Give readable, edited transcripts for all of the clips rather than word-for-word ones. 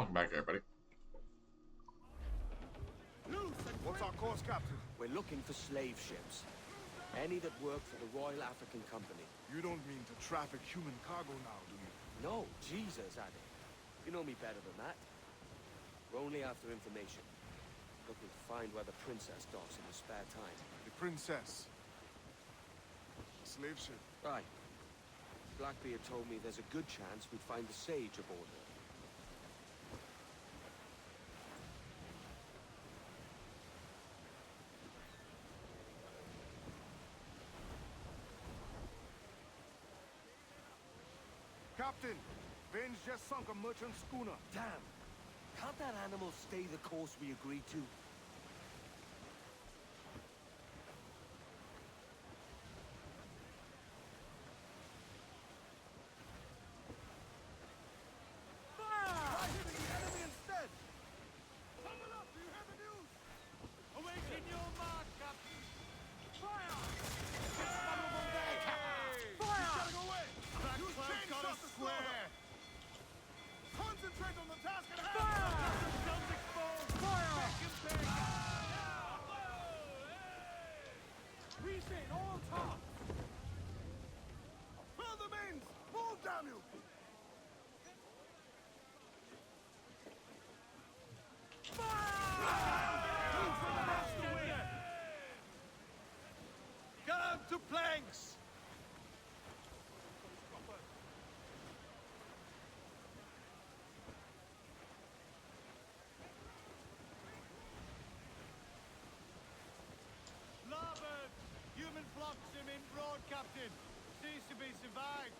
Welcome back, everybody. What's our course, Captain? We're looking for slave ships. Any that work for the Royal African Company. You don't mean to traffic human cargo now, do you? No, Jesus, Addy. You know me better than that. We're only after information. Looking to find where the princess docks in her spare time. The princess. A slave ship. Right. Blackbeard told me there's a good chance we'd find the Sage aboard her. Captain, Vane's just sunk a merchant schooner. Damn! Can't that animal stay the course we agreed to? Fire! Hitting the enemy instead! Tumble up! Do you have the news? Awaken your mark, Captain! Fire! Fire! He's getting away! That Use cloud chain got shot us to square! Concentrate on the task at hand! Fire! Guns exposed! Fire! Back and back! Reach in, all top! Fill the mains! Move, damn you! Get out to planks! Larboard! Human flotsam in broad, Captain. Seems to be survived.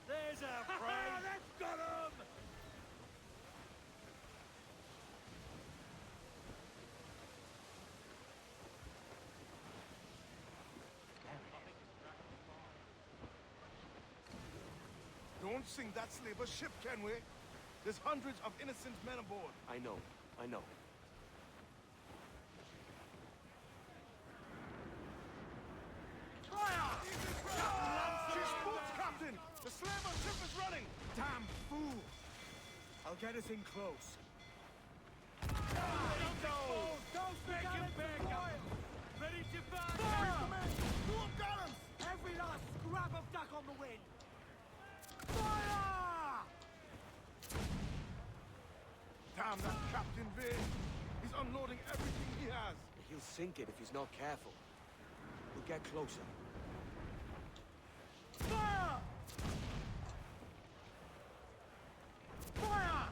There's our prey! Let's got him! Don't sink that slaver ship, can we? There's hundreds of innocent men aboard. I know. Fire! She's spooked, Captain! The slaver ship is running! Damn fool! I'll get us in close. Don't make him back up! Ready to fire! Fire! Move gunners! Every last scrap of duck on the wind! Fire! Damn that Captain Vane! He's unloading everything he has! He'll sink it if he's not careful. We'll get closer. Fire! Fire!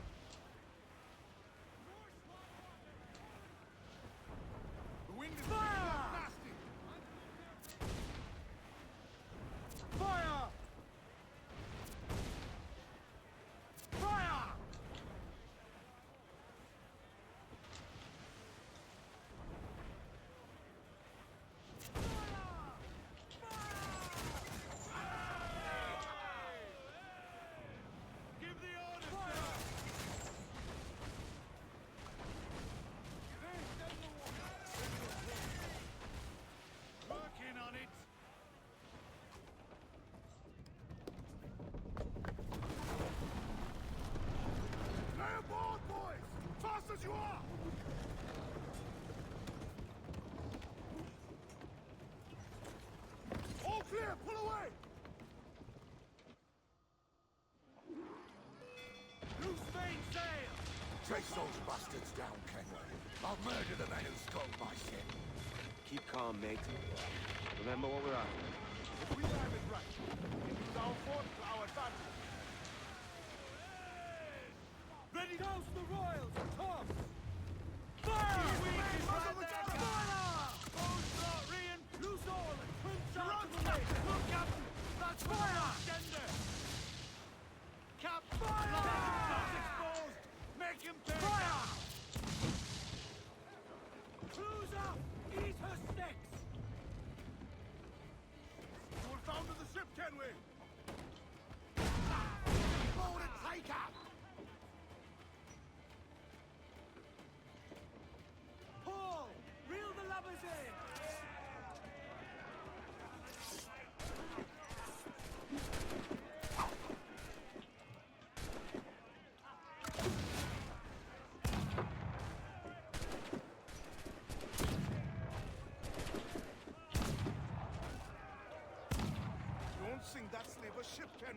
The wind is nasty! Fire! Fire! Give the order, sir! Working on it! Lay aboard, boys! Fast as you are! All clear! Pull away! Loose main sail! Chase those bastards down, Kenway. I'll murder the men who stole my ship. Keep calm, mate. Remember what we're after. If we have it right, we can use our fort to our advantage. Ready to toast the Royals! Toss! Fire! We can Muzzle right the there! gunner! Fire! Bows not Rian! Loose all and twin shot Run, to the left! Captain! Look, Captain! That's fire! Gender! Cap! Fire! Exposed! Make him pay! Fire!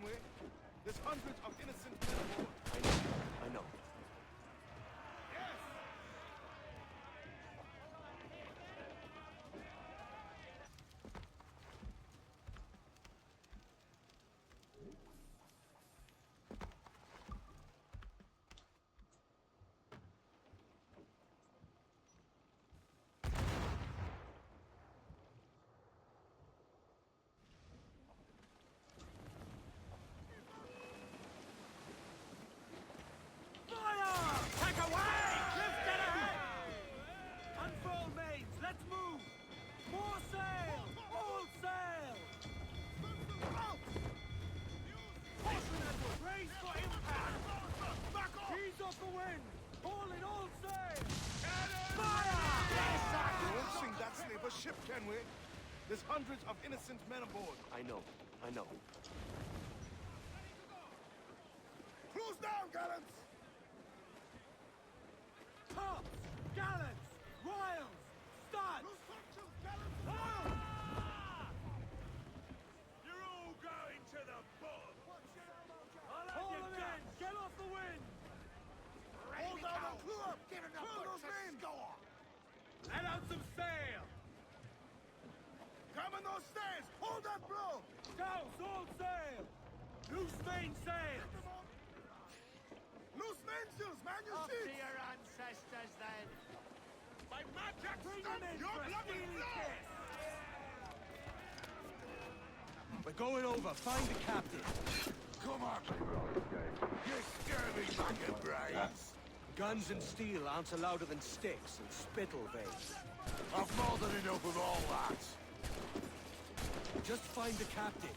Kenway. There's hundreds of innocent men aboard. I know. Yes! Unfurl mains, let's move! More sail! All sail! Brace for impact! Back off! Ease off the wind! Haul in all sail! You won't sink that slaver ship, Kenway. There's hundreds of innocent men aboard. I know. Close down, gallants! Tops! Gallants! Royals! Studs! Loose functions, gallants! You're all going to the bottom! Haul them in! Get off the wind! Hold down and crew up! Fill those men! Go on! Let out some sail! Come on those stairs! Hold that blow! Douse all sail! Loose main sail! Loose mainsails, man, you Up to see? your ancestors then! By magic, Bring stand them in your for a bloody steely blow! kiss! We're going over. Find the captain. Come on! You scurvy bag of brains! Guns and steel answer louder than sticks and spittle veins. I've more than enough of all that! Just find the captain.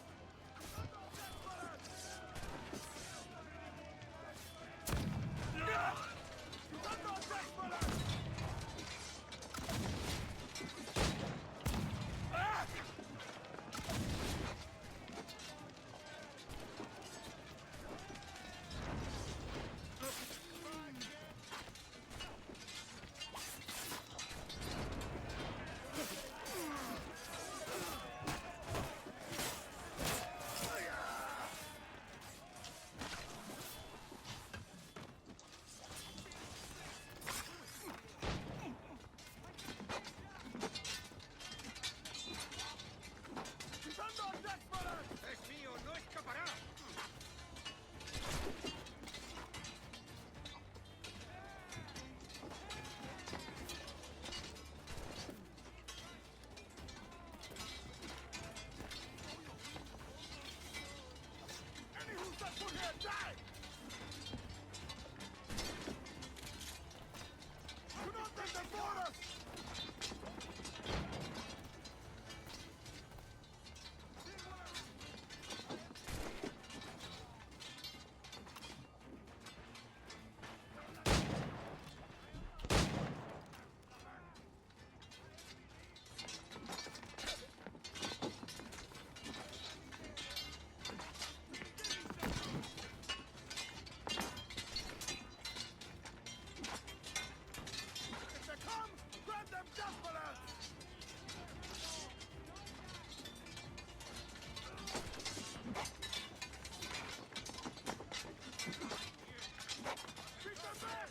Any who set foot here, die! Do not let them board us! If they come, grab them desperate! Keep them back!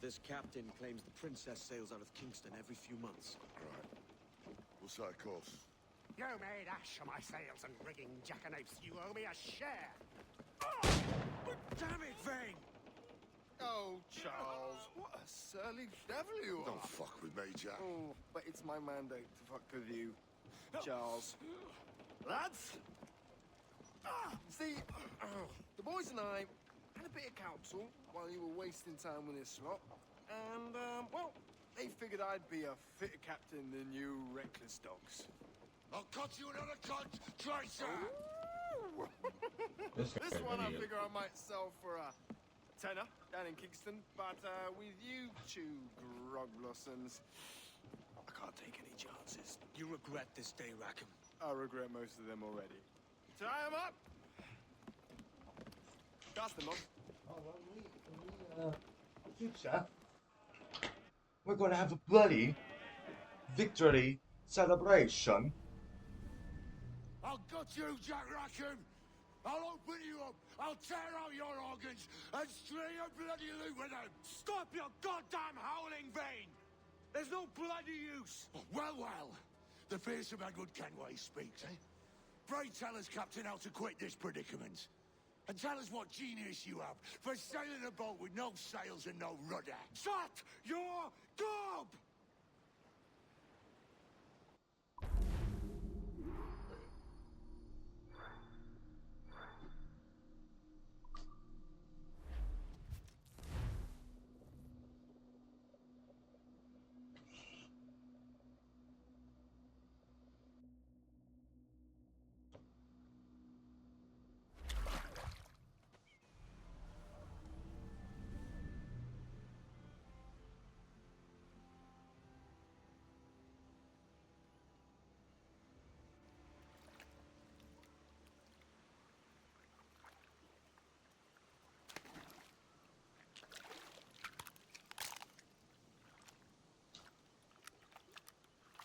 This captain claims the princess sails out of Kingston every few months. Right. What's that cost? You made ash of my sails and rigging, jackanapes. You owe me a share. Damn it, Vane! Oh, Charles, what a surly devil you Don't are. fuck with me, Jack. Oh, but it's my mandate to fuck with you, Charles. Lads! See, the boys and I had a bit of counsel while you were wasting time with this lot. And, well, they figured I'd be a fitter captain than you reckless dogs. I'll cut you another cunt, Tracer! This one I figure I might sell for a tenner down in Kingston, but with you two grog blossoms, I can't take any chances. You regret this day, Rackham. I regret most of them already. Tie 'em up! That's the mum. Oh, well, future, we're going to have a bloody victory celebration. I'll gut you, Jack Rackham! I'll open you up! I'll tear out your organs and string a bloody loop with them! Stop your goddamn howling, Vane! There's no bloody use! Well, well, the fearsome Edward Kenway speaks, eh? Pray tell us, Captain, how to quit this predicament. And tell us what genius you have for sailing a boat with no sails and no rudder. Shut your gob!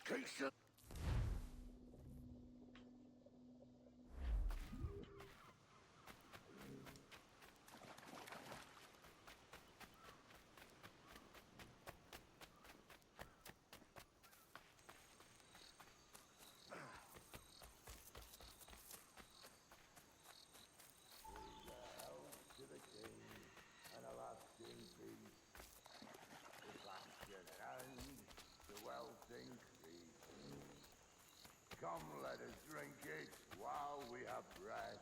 Keisha. Come, let us drink it while we have breath.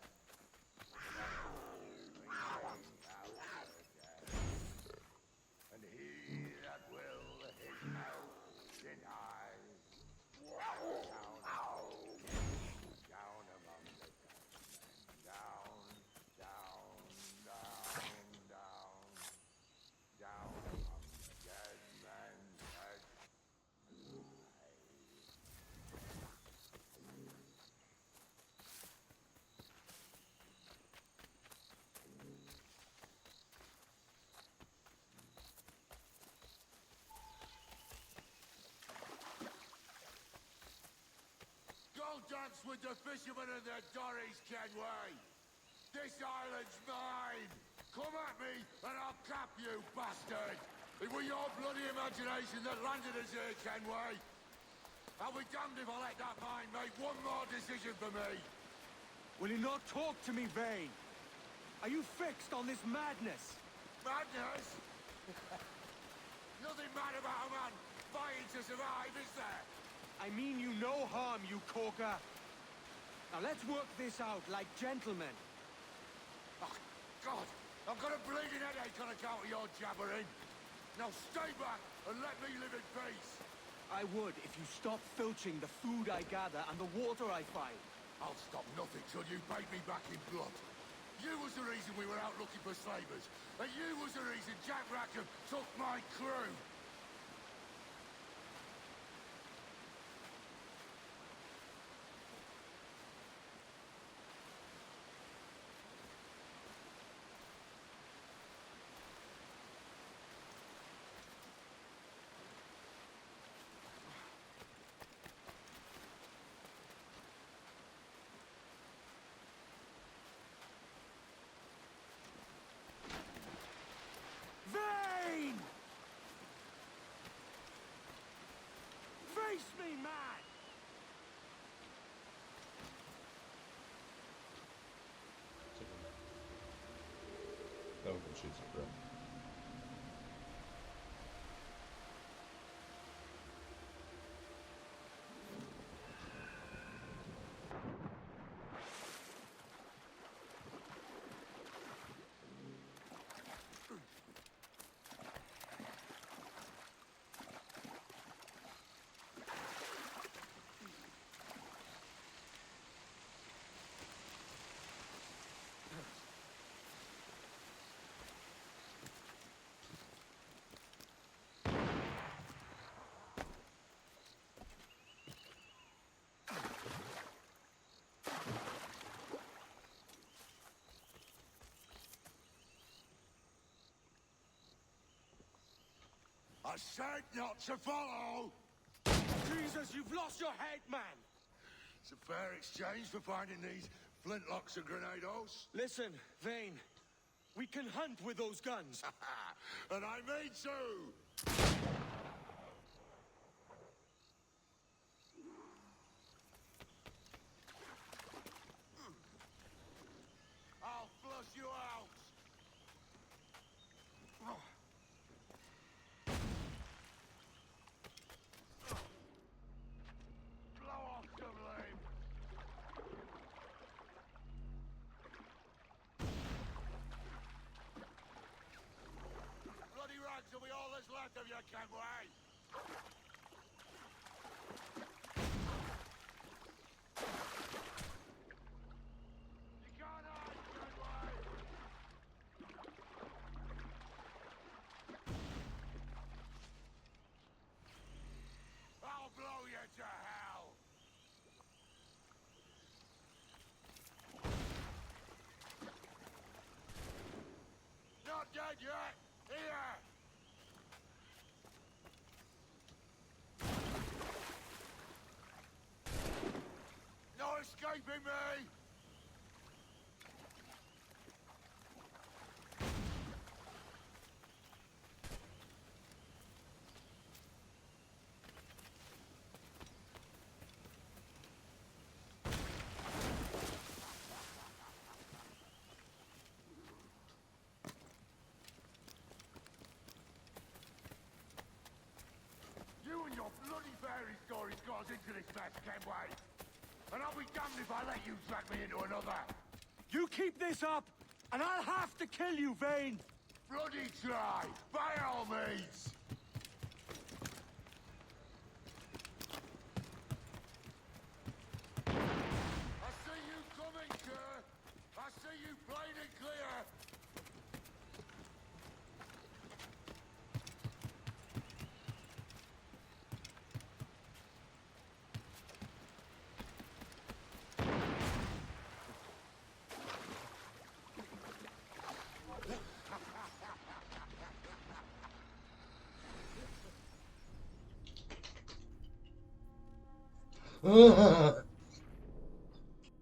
And he that will his health deny. Down among the dead men. Down, down, down. Down among the dead men. Go dance with the fishermen and their dories, Kenway! This island's mine! Come at me, and I'll cap you, bastard! It was your bloody imagination that landed us here, Kenway! I'll be damned if I let that mind make one more decision for me! Will you not talk to me, Vane? Are you fixed on this madness? Madness? Nothing mad about a man fighting to survive, is there? I mean you no harm, you corker. Now let's work this out like gentlemen. Oh, God! I've got a bleeding headache on account of your jabbering! Now stay back and let me live in peace! I would if you stop filching the food I gather and the water I find. I'll stop nothing till you pay me back in blood. You was the reason we were out looking for slavers, and you was the reason Jack Rackham took my crew. Vane! Face me, man! No one shoots it, bro. I said not to follow! Jesus, you've lost your head, man! It's a fair exchange for finding these flintlocks and grenados. Listen, Vane. We can hunt with those guns. And I mean to! I'll flush you out! Blow off some lame! Bloody rags will be all that's left of you, Kenway! You can't hide, Kenway! I'll blow you to hell! Not dead yet! Here! No escaping me! You and your bloody fairy stories got us into this mess, Kenway. And I'll be damned if I let you drag me into another. You keep this up, and I'll have to kill you, Vane! Bloody try, by all means. I see you coming, Kerr. I see you plain and clear.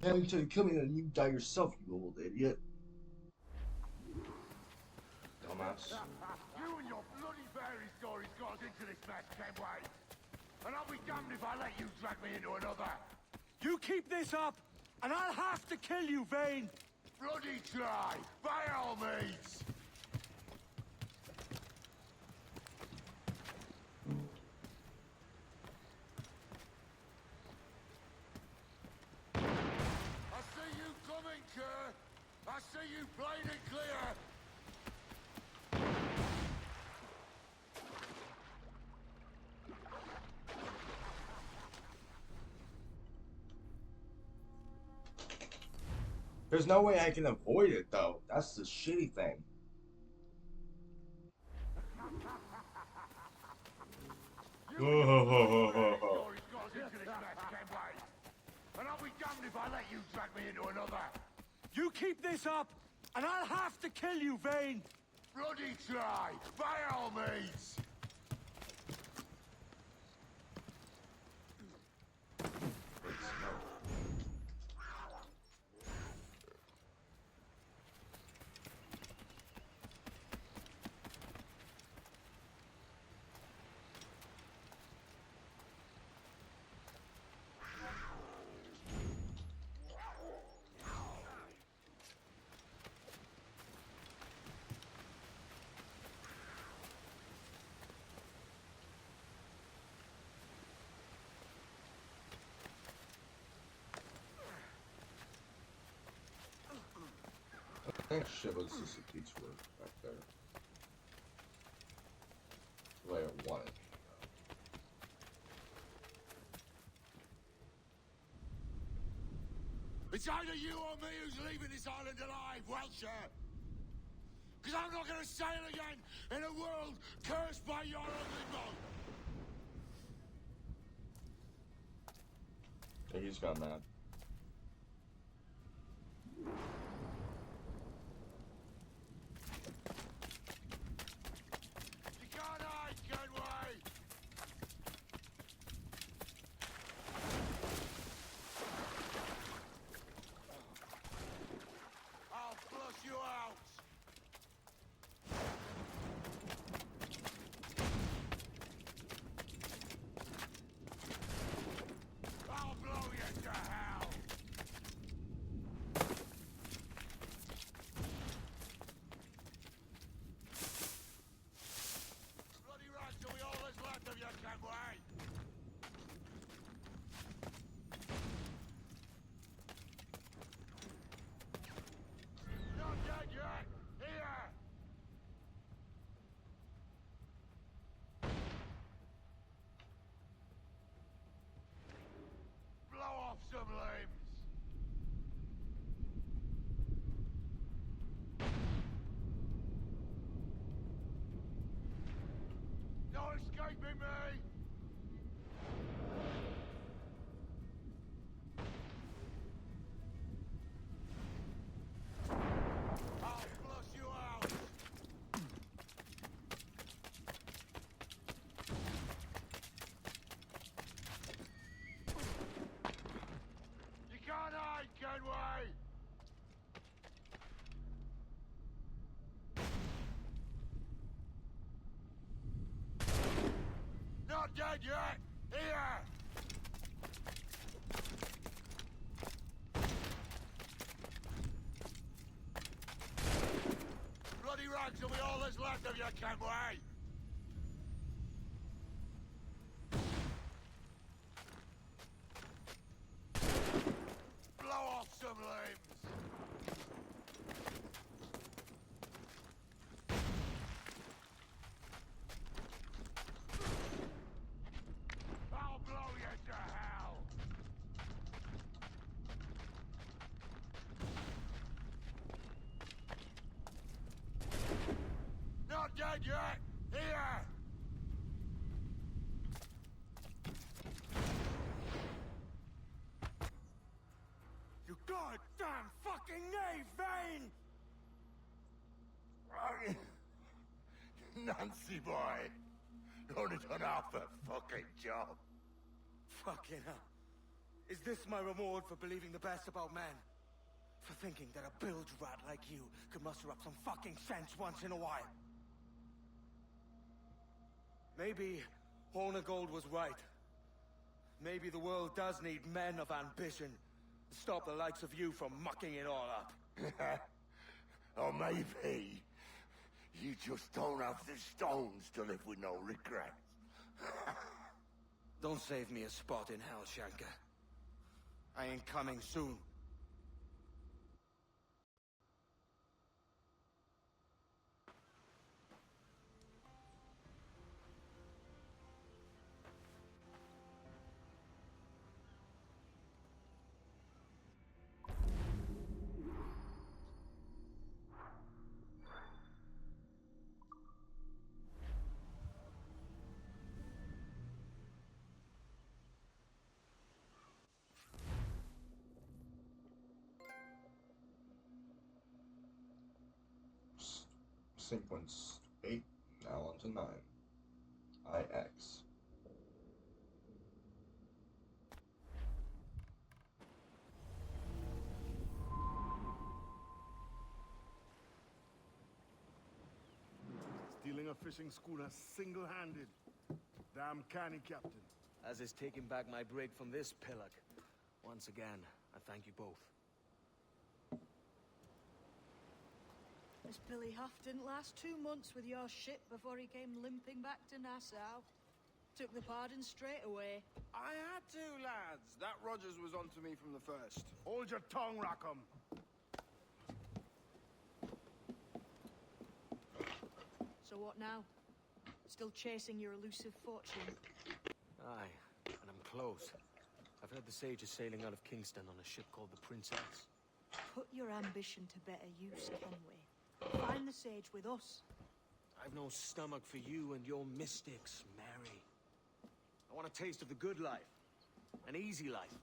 Can't until you come in and you die yourself, you old idiot. Dumbass. You and your bloody fairy stories got us into this mess, Kenway. And I'll be damned if I let you drag me into another. You keep this up, and I'll have to kill you, Vane! Bloody try, by all means. I see you coming, Kerr. I see you plain and clear. There's no way I can avoid it, though. That's the shitty thing. You and your bloody fairy stories got us into this mess, Kenway. And I'll be damned if I let you drag me into another. You keep this up, and I'll have to kill you, Vane! Bloody try, by all means. That shit was just a piece of work back there. The way I wanted. It's either you or me who's leaving this island alive, Welcher. Because I'm not going to sail again in a world cursed by your ugly boat. Yeah, he's gone mad. You can't hide, Kenway. escaping me? I'll flush you out! You can't hide, Kenway! Not dead yet! Here! Bloody rags will be all that's left of you, Kenway! Blow off some limbs! I'll blow you to hell! Not dead yet! Here! You goddamn fucking knave, Vane! Nancy boy! Only done half the fucking job. Fucking hell. Is this my reward for believing the best about men? For thinking that a bilge rat like you could muster up some fucking sense once in a while? Maybe Hornigold was right. Maybe the world does need men of ambition to stop the likes of you from mucking it all up. Or maybe you just don't have the stones to live with no regrets. Don't save me a spot in hell, Shanka. I ain't coming soon. Sequence 8, now on to 9. IX. Stealing a fishing schooner single-handed. Damn canny, Captain. As is taking back my break from this pillock. Once again, I thank you both. This Billy Huff didn't last 2 months with your ship before he came limping back to Nassau. Took the pardon straight away. I had to, lads. That Rogers was onto me from the first. Hold your tongue, Rackham. So what now? Still chasing your elusive fortune? Aye, and I'm close. I've heard the Sage is sailing out of Kingston on a ship called the Princess. Put your ambition to better use, Kenway. Find the Sage with us. I've no stomach for you and your mystics, Mary. I want a taste of the good life. An easy life.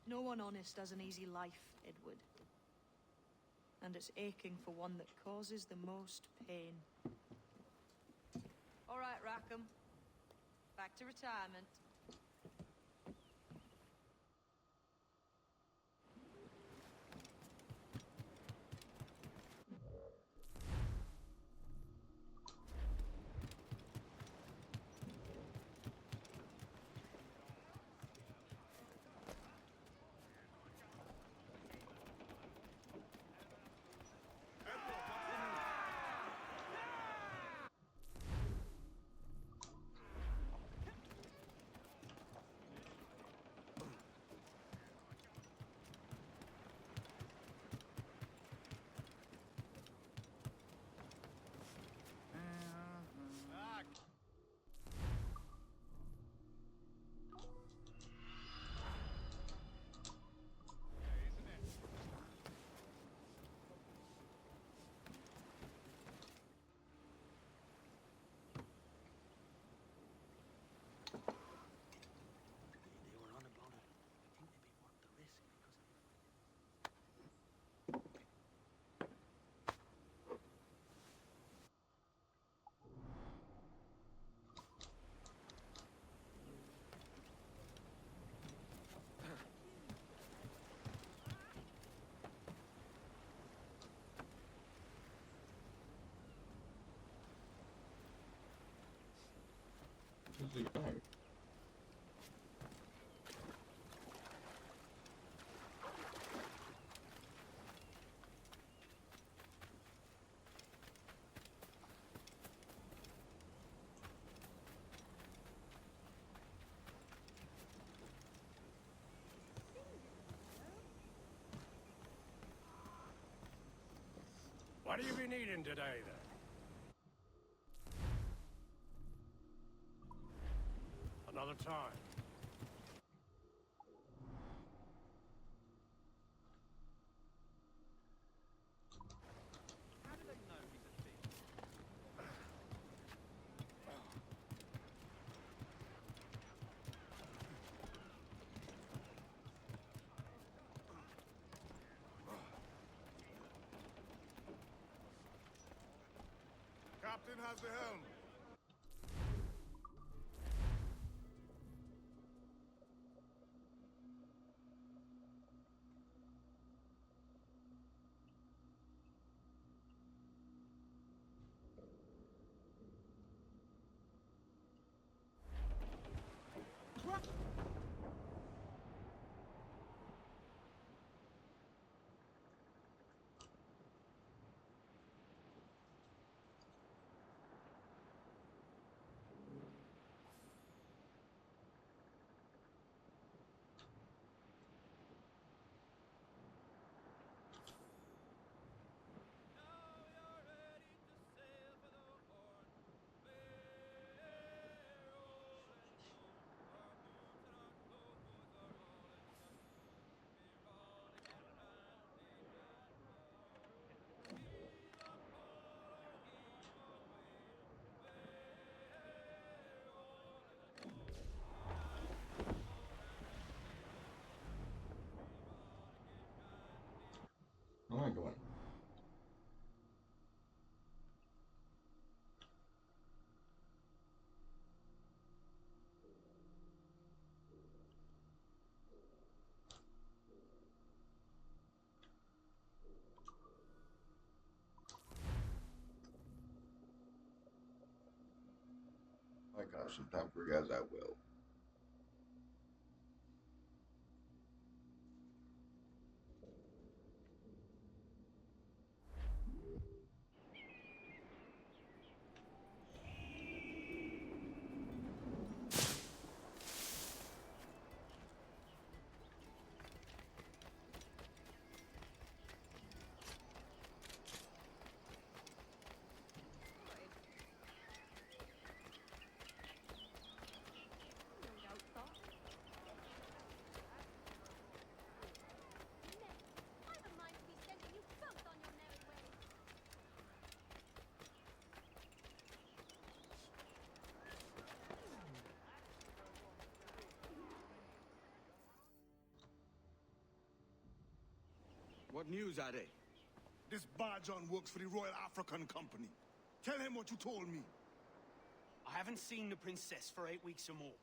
No one honest has an easy life, Edward. And it's aching for one that causes the most pain. All right, Rackham. Back to retirement. What do you be needing today, then? Another time. Captain has the helm. Oh my god. My gosh, some temporary as I will. What news are they? This Barjon works for the Royal African Company. Tell him what you told me. I haven't seen the princess for 8 weeks or more,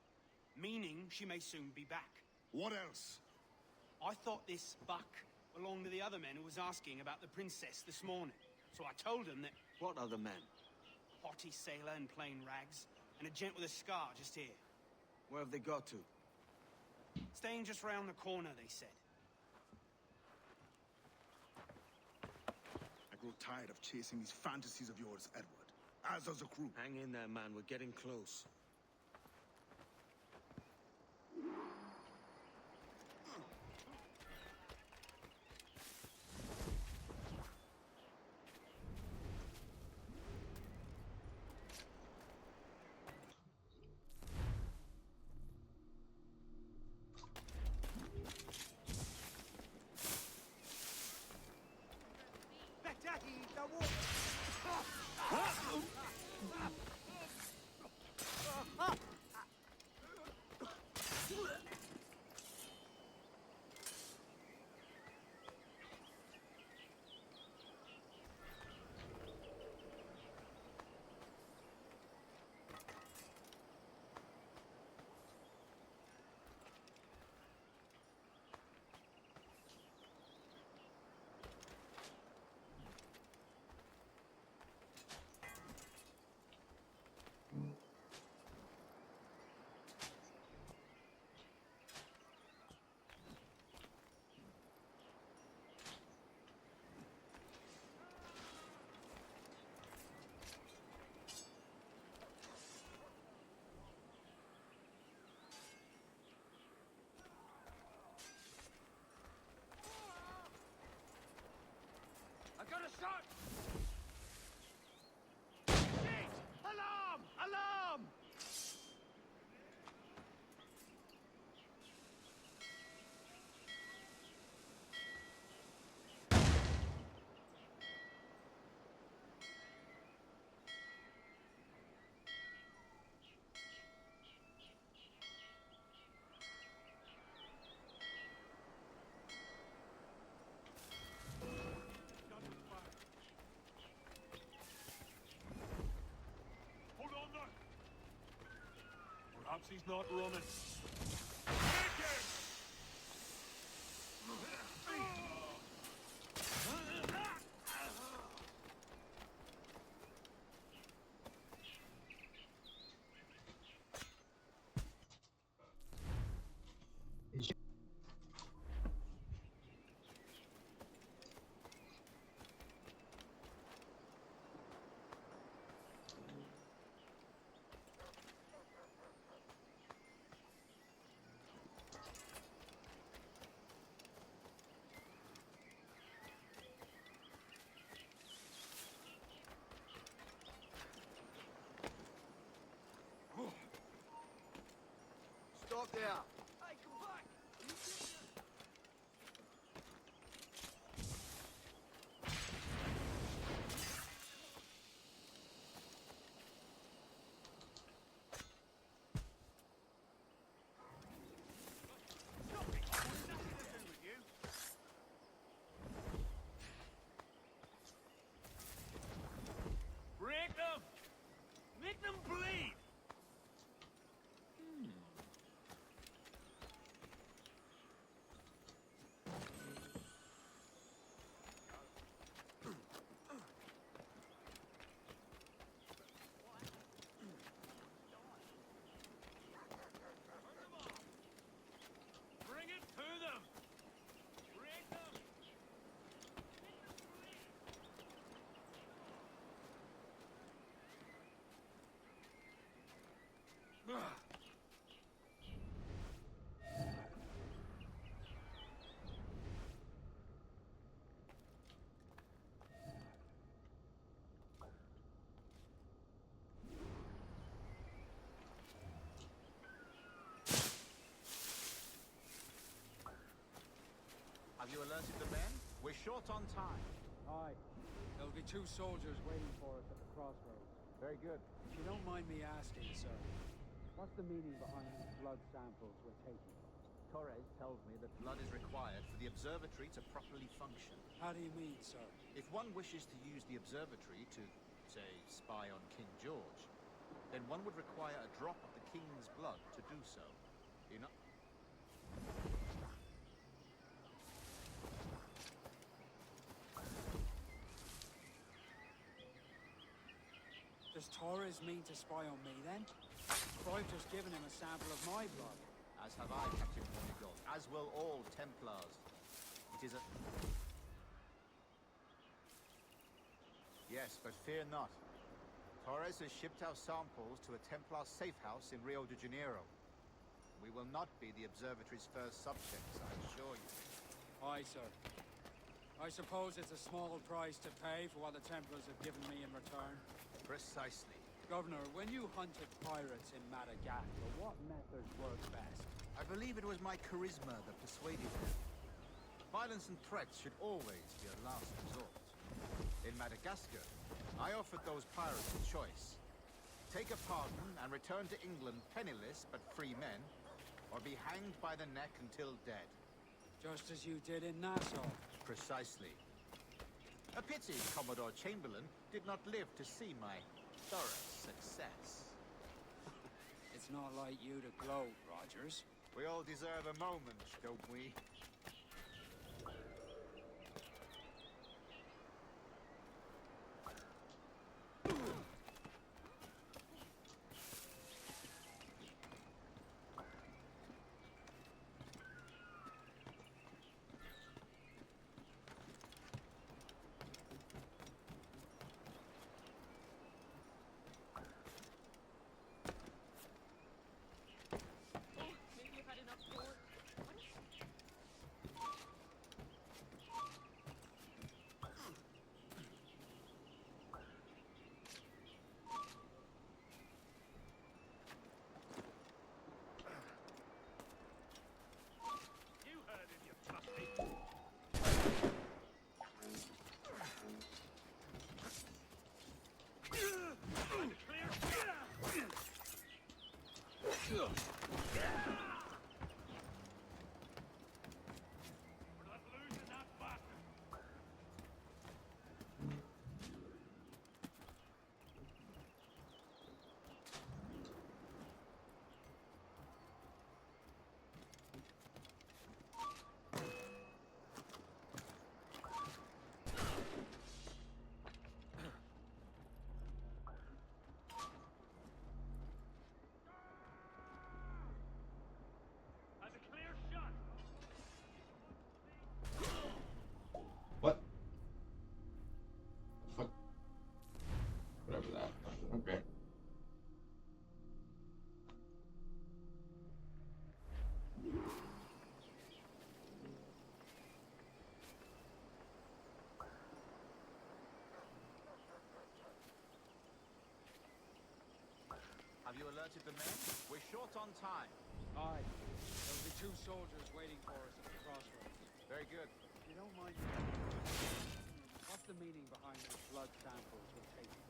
meaning she may soon be back. What else? I thought this buck belonged to the other men who was asking about the princess this morning. So I told him that What other men? haughty sailor in plain rags, and a gent with a scar just here. Where have they got to? Staying just round the corner, they said. I grow tired of chasing these fantasies of yours, Edward. As does the crew. Hang in there, man. We're getting close. Perhaps he's not running. Stop there! Hey, come back! Break them! Make them bleed! Bring it to them! Break them! Have you alerted the men? We're short on time. Aye. There'll be 2 soldiers waiting for us at the crossroads. Very good. If you don't mind me asking, sir, what's the meaning behind these blood samples we're taking? Torres tells me that blood is required for the observatory to properly function. How do you mean, sir? If one wishes to use the observatory to, say, spy on King George, then one would require a drop of the king's blood to do so. You know? Does Torres mean to spy on me, then? I've just given him a sample of my blood. As have I, Captain Hornigold, as will all Templars. It is a... Yes, but fear not. Torres has shipped our samples to a Templar safe house in Rio de Janeiro. We will not be the observatory's first subjects, I assure you. Aye, sir. I suppose it's a small price to pay for what the Templars have given me in return. Precisely. Governor, when you hunted pirates in Madagascar, what methods worked best? I believe it was my charisma that persuaded them. Violence and threats should always be a last resort. In Madagascar, I offered those pirates a choice. Take a pardon and return to England penniless but free men, or be hanged by the neck until dead. Just as you did in Nassau. Precisely. A pity Commodore Chamberlain did not live to see my thorough success. It's not like you to gloat, Rogers. We all deserve a moment, don't we? Okay. Have you alerted the men? We're short on time. Aye. There'll be 2 soldiers waiting for us at the crossroads. Very good. If you don't mind, what's the meaning behind the blood samples we're taking?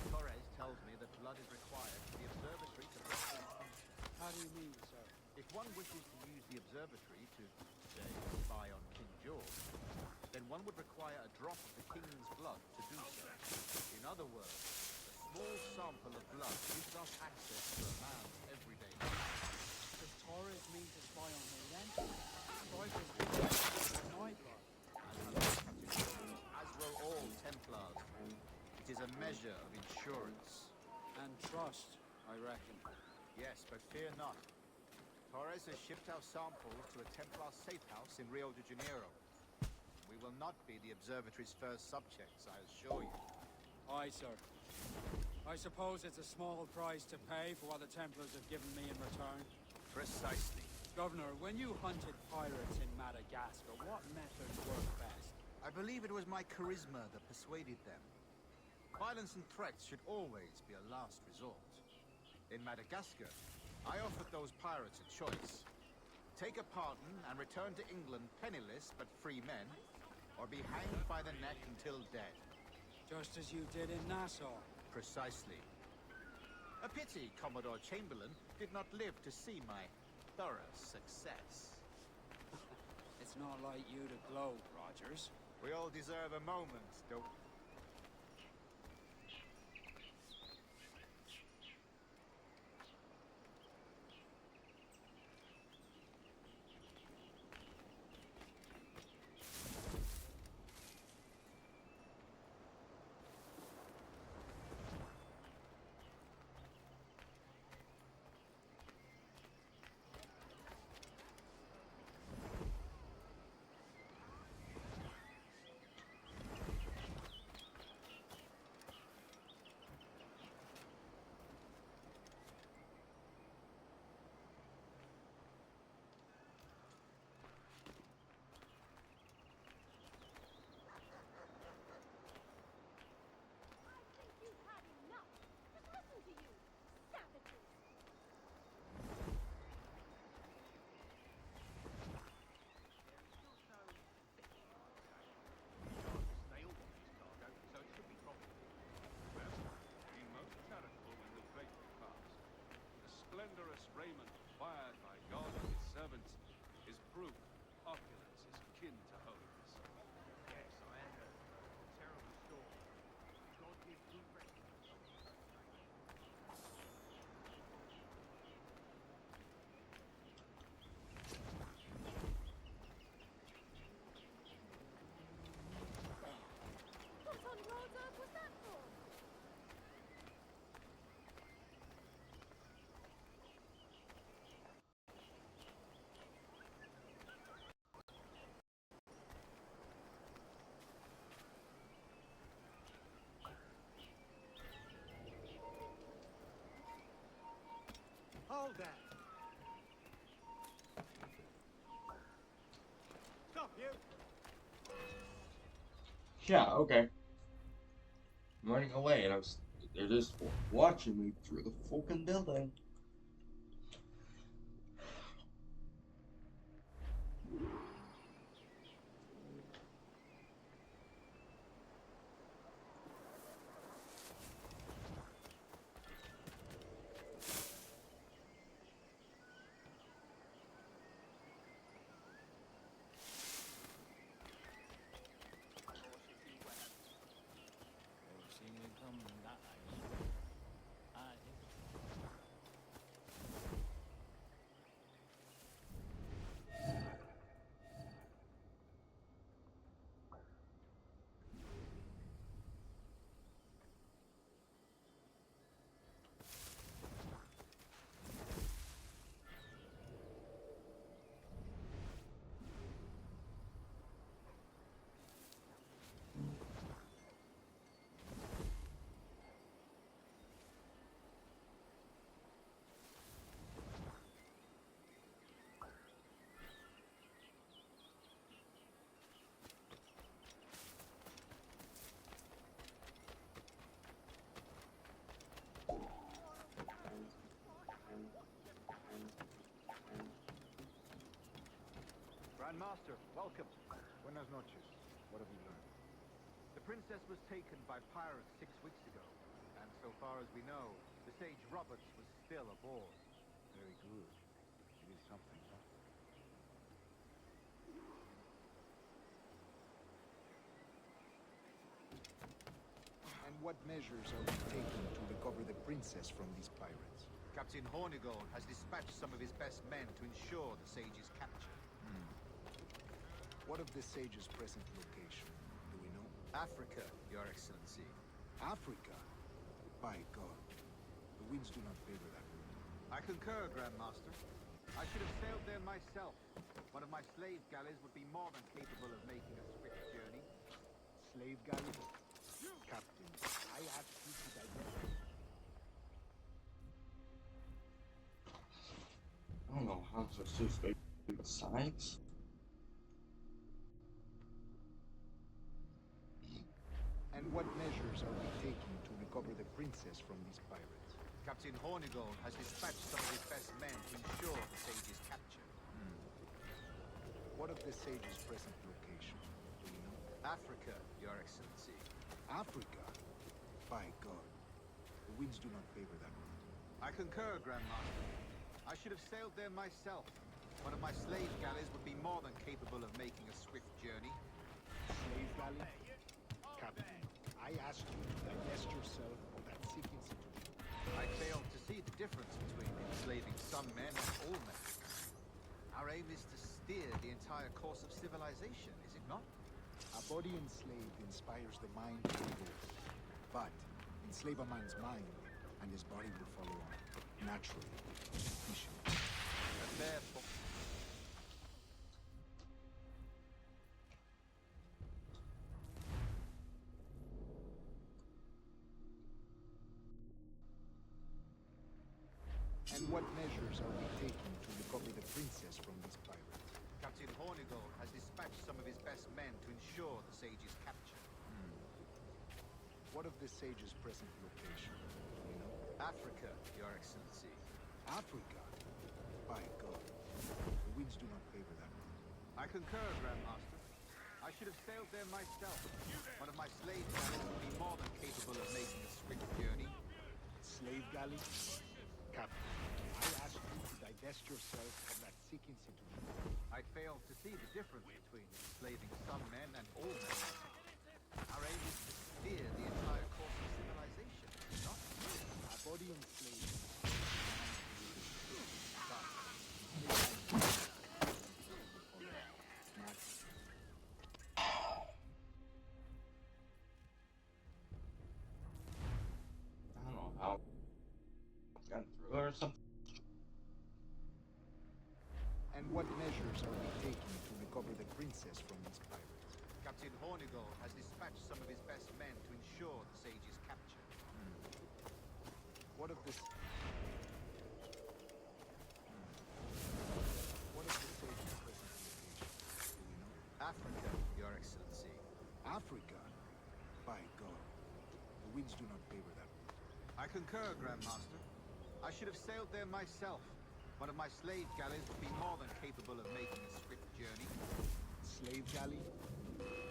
Torres tells me that blood is required for the observatory to properly function. How do you mean, sir? If one wishes to use the observatory to, say, spy on King George, then one would require a drop of the king's blood to do so. In other words, a small sample of blood gives us access to a man's everyday life. Does Torres mean to spy on me then? Rifles with my blood. As will all Templars. It is a measure of insurance. And trust, I reckon. Yes, but fear not. Torres has shipped our samples to a Templar safe house in Rio de Janeiro. We will not be the observatory's first subjects, I assure you. Aye, sir. I suppose it's a small price to pay for what the Templars have given me in return. Precisely. Governor, when you hunted pirates in Madagascar, what methods worked best? I believe it was my charisma that persuaded them. Violence and threats should always be a last resort. In Madagascar, I offered those pirates a choice. Take a pardon and return to England penniless but free men, or be hanged by the neck until dead. Just as you did in Nassau. Precisely. A pity Commodore Chamberlain did not live to see my thorough success. It's not like you to gloat, Rogers. We all deserve a moment, don't we? Splendorous raiment acquired by God and his servants is proof opulence is kin to holiness. Yes, I had a terrible story. God gave good recompense. What on God's earth was that for? Hold that! Stop, you! Yeah, okay. I'm running away and they're just watching me through the fucking building. Master, welcome. Buenas noches. What have you learned? The princess was taken by pirates 6 weeks ago, and so far as we know, the sage Roberts was still aboard. Very good. It is something, huh? And what measures are we taking to recover the princess from these pirates? Captain Hornigold has dispatched some of his best men to ensure the sage's capture. What of the sage's present location? Do we know? Africa, Your Excellency. Africa? By God. The winds do not favor that route. I concur, Grand Master. I should have sailed there myself. One of my slave galleys would be more than capable of making a swift journey. Slave galley? Captain, I ask you to divest. I don't know how to see the sides. And what measures are we taking to recover the princess from these pirates? Captain Hornigold has dispatched some of his best men to ensure the sage's capture. What of the sage's present location? Do we know? Africa, Your Excellency. Africa? By God. The winds do not favor that route. I concur, Grand Master. I should have sailed there myself. One of my slave galleys would be more than capable of making a swift journey. Slave galley? Captain, I ask you to divest yourself of that sick institution. I fail to see the difference between enslaving some men and all men. Our aim is to steer the entire course of civilization, is it not? A body enslaved inspires the mind to evolve. But enslave a man's mind, and his body will follow on. Naturally. Efficiently. And therefore... And what measures are we taking to recover the princess from these pirates? Captain Hornigold has dispatched some of his best men to ensure the sage's capture. What of the sage's present location? Do we know? Africa, Your Excellency. Africa? By God. The winds do not favor that route. I concur, Grand Master. I should have sailed there myself. One of my slave galleys would be more than capable of making a swift journey. Slave galley? Captain, I ask you to divest yourself of that sick institution. I fail to see the difference between enslaving some men and all men. Our aim is to steer the entire course of civilization, not a body enslaved. I don't know how. Got through or something. And what measures are we taking to recover the princess from these pirates? Captain Hornigold has dispatched some of his best men to ensure the sage's capture. What of this? What of the sage's present location? Do we know? Africa, Your Excellency. Africa? By God. The winds do not favor that route. I concur, Grand Master. I should have sailed there myself. One of my slave galleys would be more than capable of making a swift journey. Slave galley?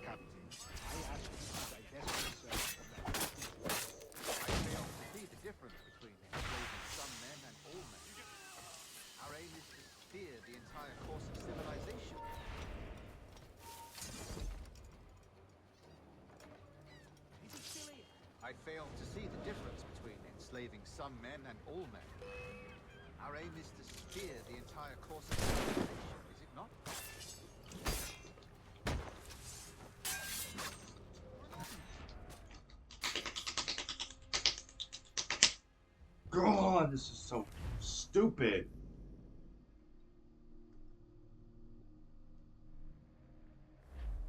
Captain, I ask you to divest yourself of that. I fail to see the difference between enslaving some men and all men. Our aim is to steer the entire course of civilization. I fail to see the difference between enslaving some men and all men. Our aim is to steer the entire course of civilization, is it not? God, this is so stupid.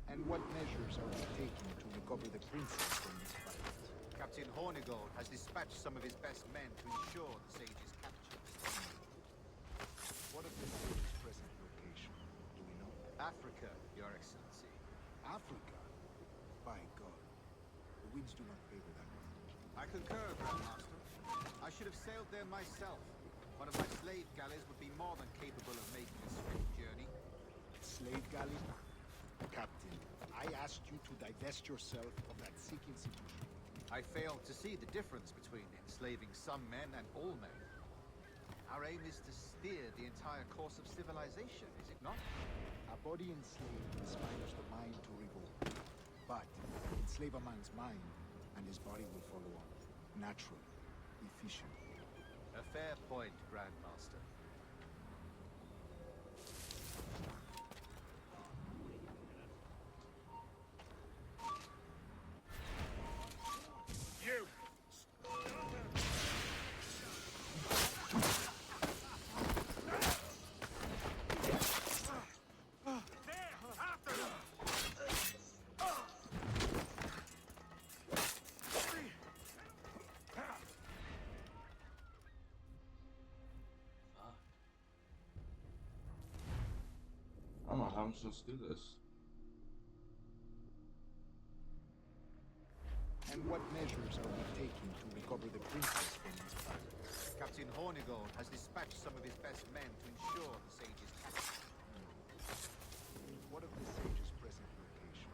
And what measures are we taking to recover the princess from these pirates? Captain Hornigold has dispatched some of his best men to ensure the sage's capture. What of the sage's present location? Do we know? Africa, Your Excellency. Africa? By God. The winds do not favor that route. I concur, Grand Master. I should have sailed there myself. One of my slave galleys would be more than capable of making a swift journey. Slave galley? Captain, I asked you to divest yourself of that Sikh institution. I fail to see the difference between enslaving some men and all men. Our aim is to steer the entire course of civilization, is it not? A body enslaved inspires the mind to revolt. But enslave a man's mind, and his body will follow on. Natural, efficient. A fair point, Grandmaster. You! There! After them! I don't know how I'm supposed to do this. And what measures are we taking to recover the princess from these pirates? Captain Hornigold has dispatched some of his best men to ensure the sage's capture. What of the sage's present location?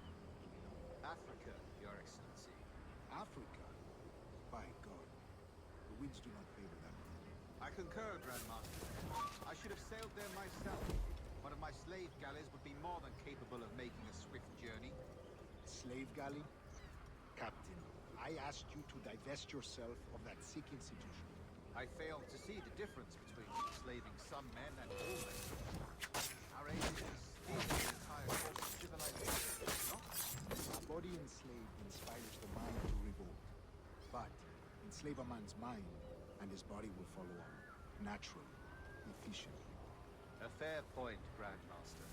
Africa, Your Excellency. Africa? By God, the winds do not favor them. I concur, Grandmaster. I should have sailed there myself. One of my slave galleys would be more than capable of making a swift journey. Slave galley? Captain, I asked you to divest yourself of that Sikh institution. I fail to see the difference between enslaving some men and all men. Our aim is to steer the entire course of civilization, not? A body enslaved inspires the mind to revolt. But enslave a man's mind, and his body will follow on. Natural, efficient. A fair point, Grandmaster.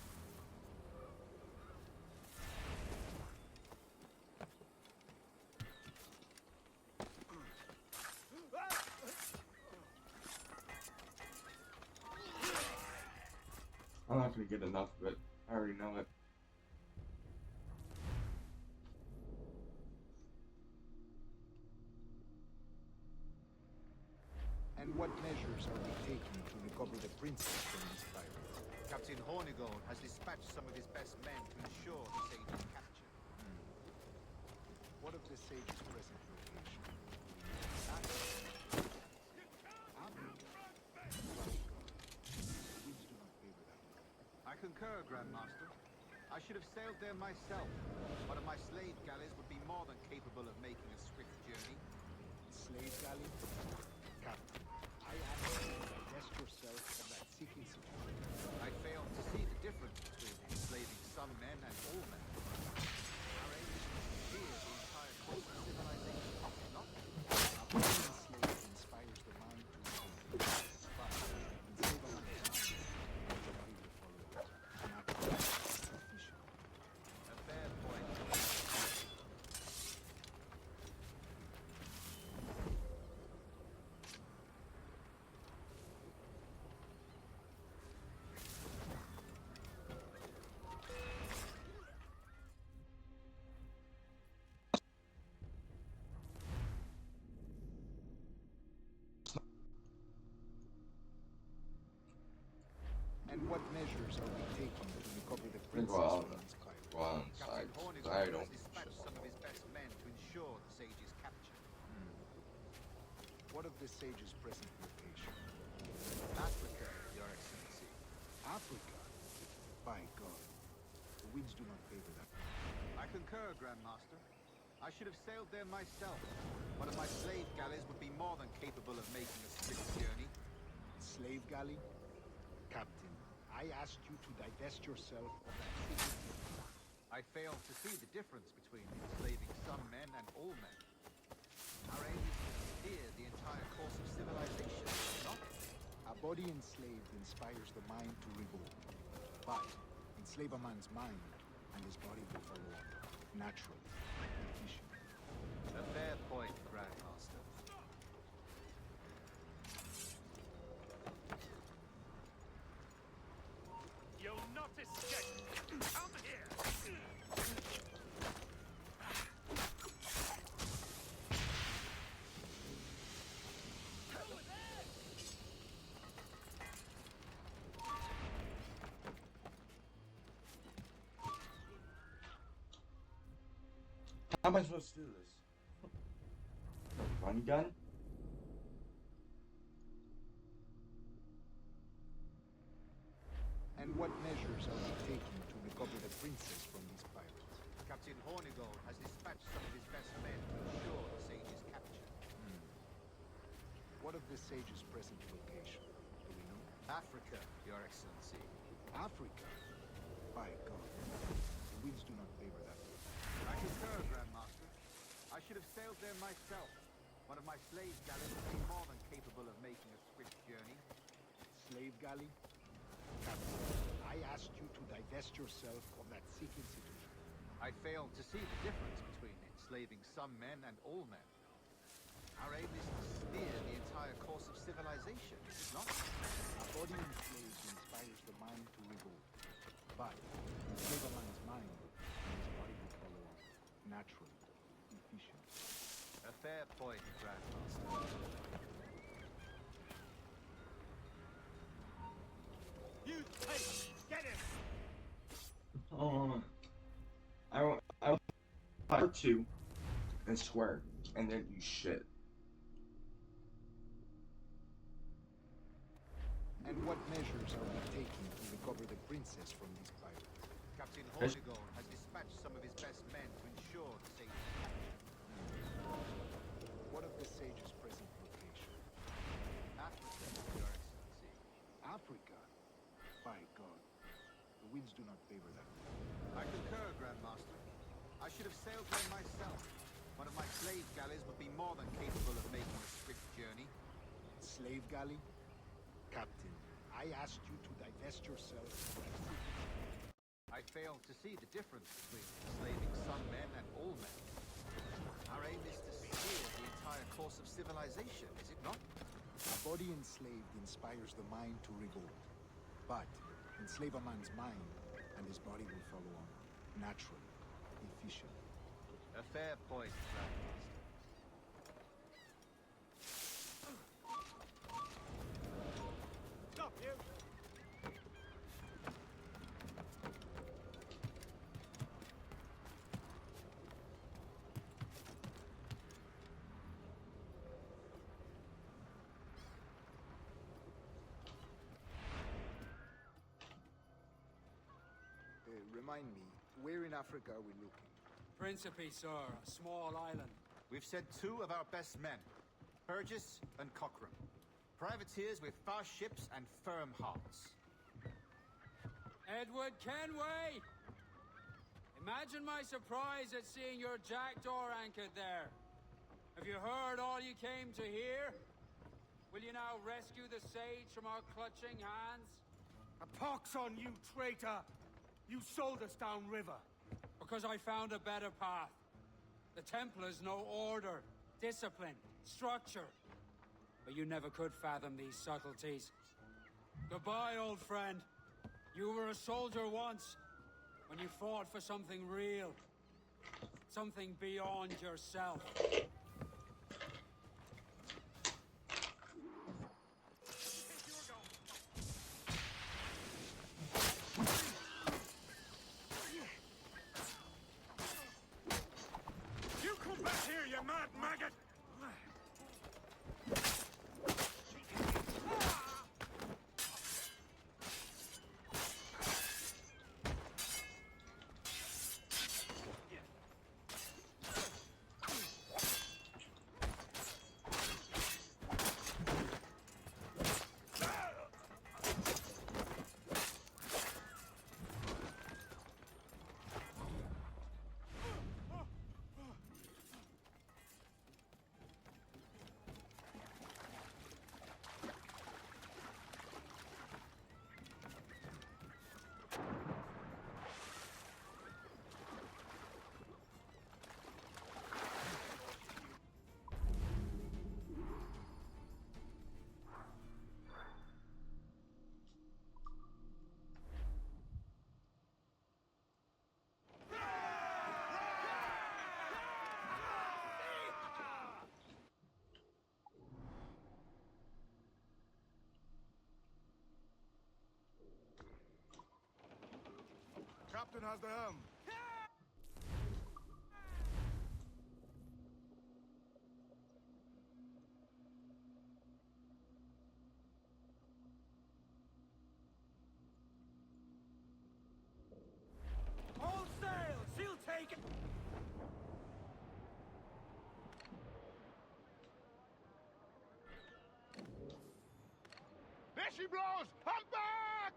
I'm not gonna get enough of it. I already know it. And what measures are we taking to recover the princess from these pirates? Captain Hornigold has dispatched some of his best men to ensure the sage's capture. What of the sage's present location? Winds do not favor them. I concur, Grandmaster. I should have sailed there myself. One of my slave galleys would be more than capable of making a swift journey. Slave galley? Captain, I ask you to divest yourself of that Sikh institution. I fail to see the difference between enslaving some men and all men. Our aim is to steer the entire course of civilization, not? A body enslaved inspires the mind to revolt. But enslave a man's mind, and the body will follow it. Natural, efficient. A fair point. And what measures are we taking to recover the Think princess about from these pirates? go on Captain side. Hornigold I has don't. dispatched some of his best men to ensure the sage's capture. What of the sage's present location? Africa, Your Excellency. Africa? By God, the winds do not favor them. I concur, Grandmaster. I should have sailed there myself. One of my slave galleys would be more than capable of making a swift journey. Slave galley? Captain, I asked you to divest yourself of that Sikh institution. I fail to see the difference between enslaving some men and all men. Our aim is to steer the entire course of civilization, not? A body enslaved inspires the mind to revolt. But enslave a man's mind, and his body will follow on. Natural, efficient. A fair point, Grandmaster. You'll not escape! Come here! How am I supposed to do this? Run gun? And what measures are we taking to recover the princess from these pirates? Captain Hornigold has dispatched some of his best men to ensure the sage's capture. What of the sage's present location? Do we know? Africa, Your Excellency. Africa? By God. The winds do not favor that. I concur, Grandmaster. I should have sailed there myself. One of my slave galleys would be more than capable of making a swift journey. Slave galley? Captain, I asked you to divest yourself of that sick institution. I failed to see the difference between enslaving some men and all men. Our aim is to steer the entire course of civilization, is it not? A body enslaved inspires the mind to revolt. But enslave a man's mind, and his body will follow on. Naturally. Efficient. A fair point, Grandmaster. You take! Get him! I fire two and swear, and then you shit. And what measures are we taking to recover the princess from these pirates? Captain Hornigold has dispatched some of his best men to ensure the sage's capture. What of the sage's present location? Africa, Your Excellency. Africa? By God. The winds do not favor that. I concur, Grandmaster. I should have sailed there myself. One of my slave galleys would be more than capable of making a swift journey. Slave galley? Captain, I asked you to divest yourself of that sick. I failed to see the difference between enslaving some men and all men. Our aim is to steer the entire course of civilization, is it not? A body enslaved inspires the mind to revolt. But enslave a man's mind, and his body will follow on. Naturally. Efficient. A fair point, Grandmaster. Stop you! Remind me, where in Africa are we looking? Principe, sir, a small island. We've sent two of our best men, Burgess and Cochrane. Privateers with fast ships and firm hearts. Edward Kenway! Imagine my surprise at seeing your jackdaw anchored there. Have you heard all you came to hear? Will you now rescue the sage from our clutching hands? A pox on you, traitor! You sold us downriver. Because I found a better path. The Templars know order, discipline, structure. But you never could fathom these subtleties. Goodbye, old friend. You were a soldier once, when you fought for something real. Something beyond yourself. You come back here, you mad maggot! Captain has the helm. she blows! I'm back!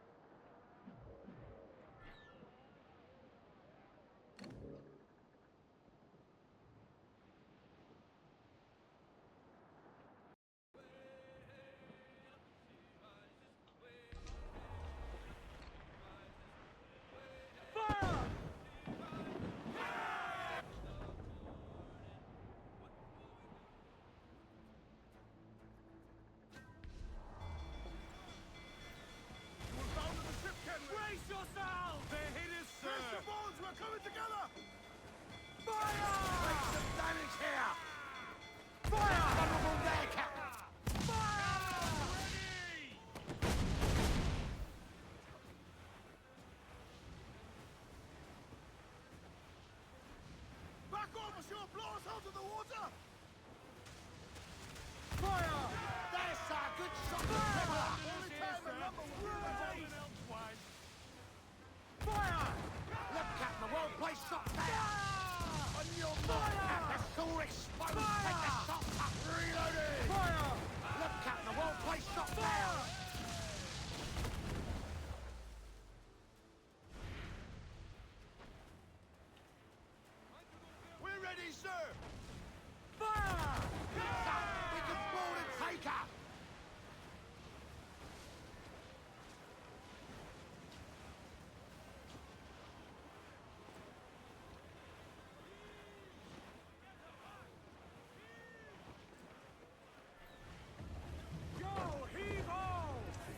Brace yourselves! They're hit us, sir! Brace your bones! We're coming together! Fire! Make some damage here! Fire! Honorable there, Captain! Back off, monsieur! Blow us out of the water! Fire! That's a good shot! Fire! Only time a number will be Fire! Look, Captain, the well-placed shot there! On your mark, Captain, the sword exposed! Take the shot up! Reloading! Fire! Look, Captain, the well-placed shot there! We're ready, sir! Fire! We can board and take her! Go! Heave-ho!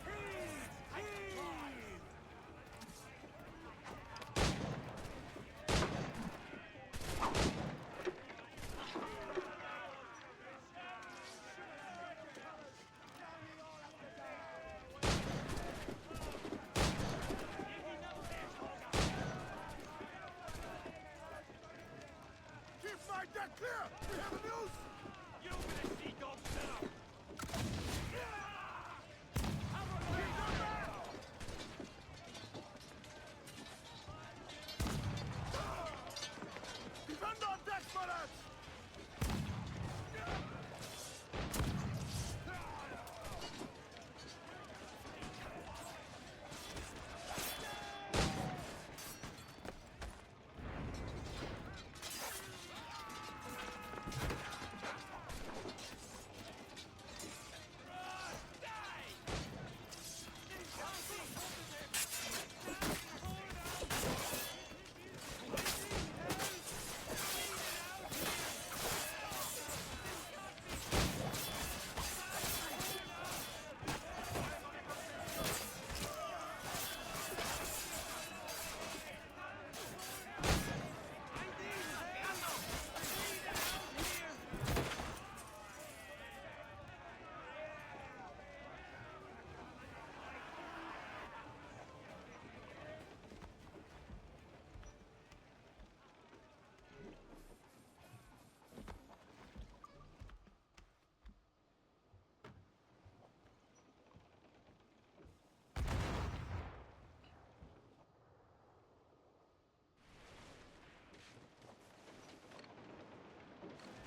Heave! Heave! Keep my deck clear! We have a news! You gonna see dog now! Defend our decks, my lads!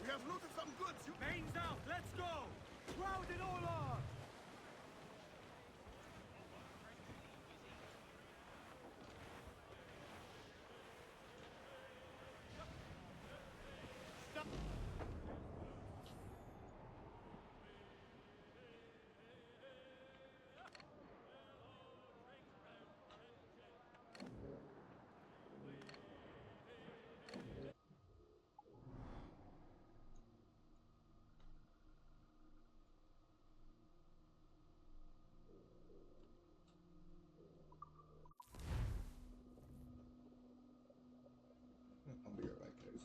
We have looted some goods. You Mains out! Let's go! Crowd it all on! I'll be right back, guys.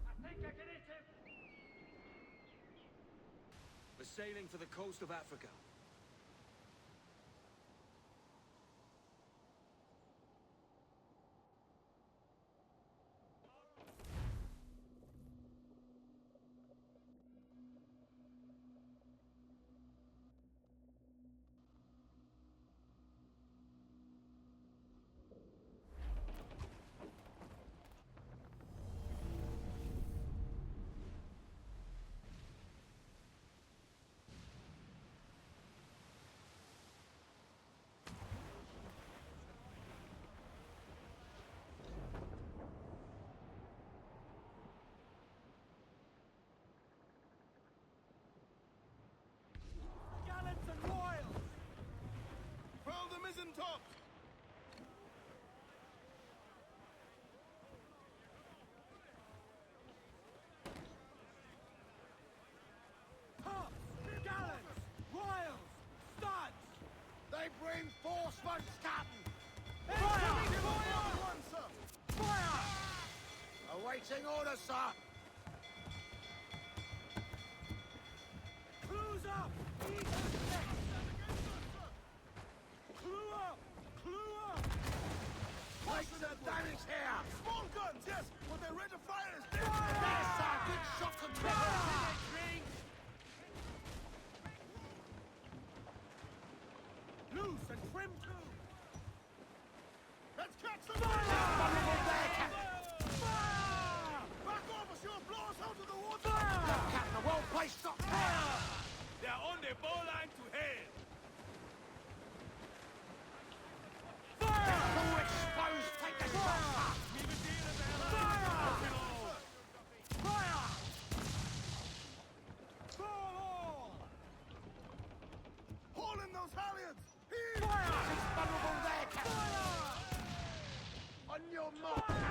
I think I can hit him! We're sailing for the coast of Africa. Awaiting orders, sir! Clues up! Clue up! Clue up! Place the damage here! Small guns, yes, but they're ready to fire us. Yes, sir! Good shot and Loose and trim too! Let's catch some Back off as you'll blow us out of the water! Captain, a well-placed shot! They're on the ball line to head! All exposed! Take the shot, sir! Haul in those halyards! He's vulnerable there, Captain! On your mark, Captain!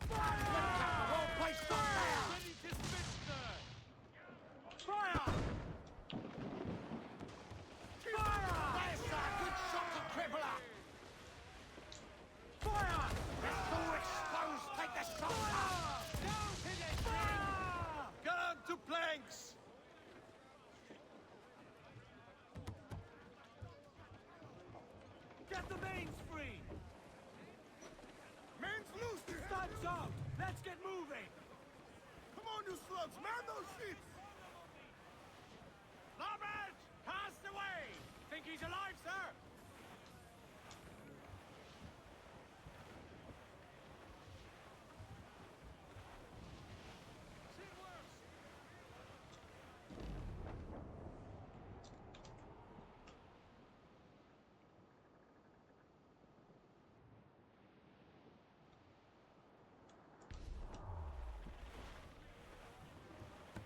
Captain, a well-placed shot there! Ready to spit, sir! Fire! There, sir! Good shot to crippler! Fire! It's all exposed! Take the shot, sir! Gun to planks! Get the mains free! Mains loose! Stop's out! Let's get moving! Come on, you slugs! Man those ships! Larboard! Cast away! Think he's alive, sir? See it works!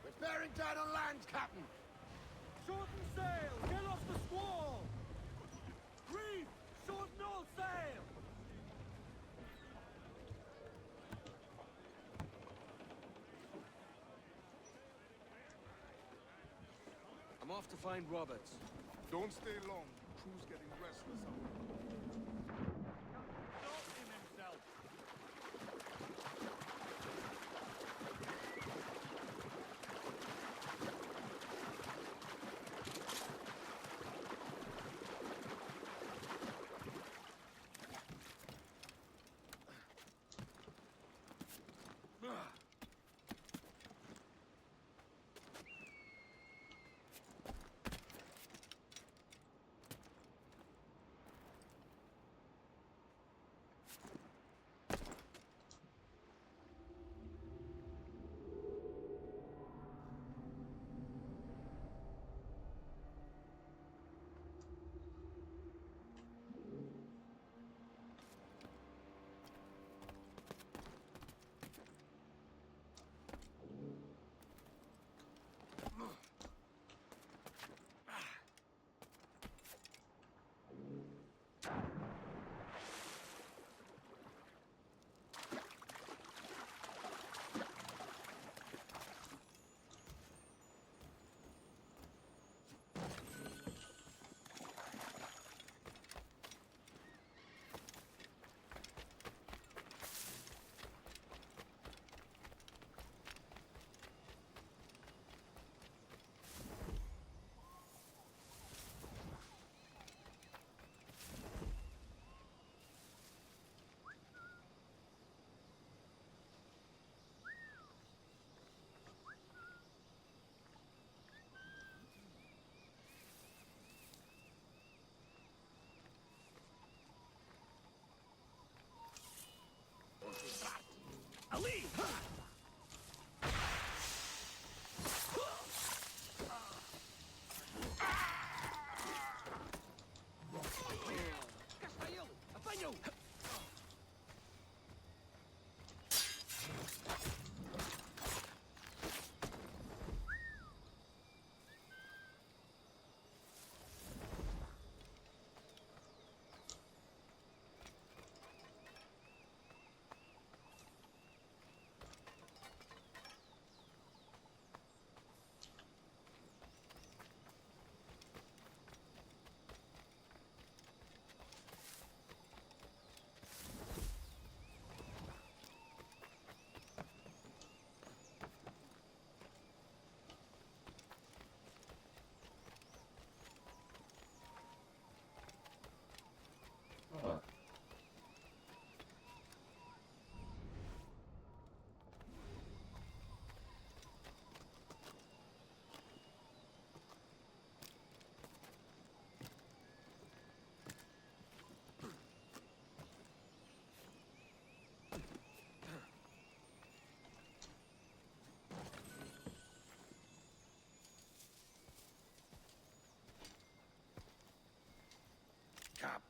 We're bearing down on land, Captain! Shorten sail! Get off the squall! Reef! Shorten all sail! I'm off to find Roberts. Don't stay long. Crew's getting restless out there. Not in himself!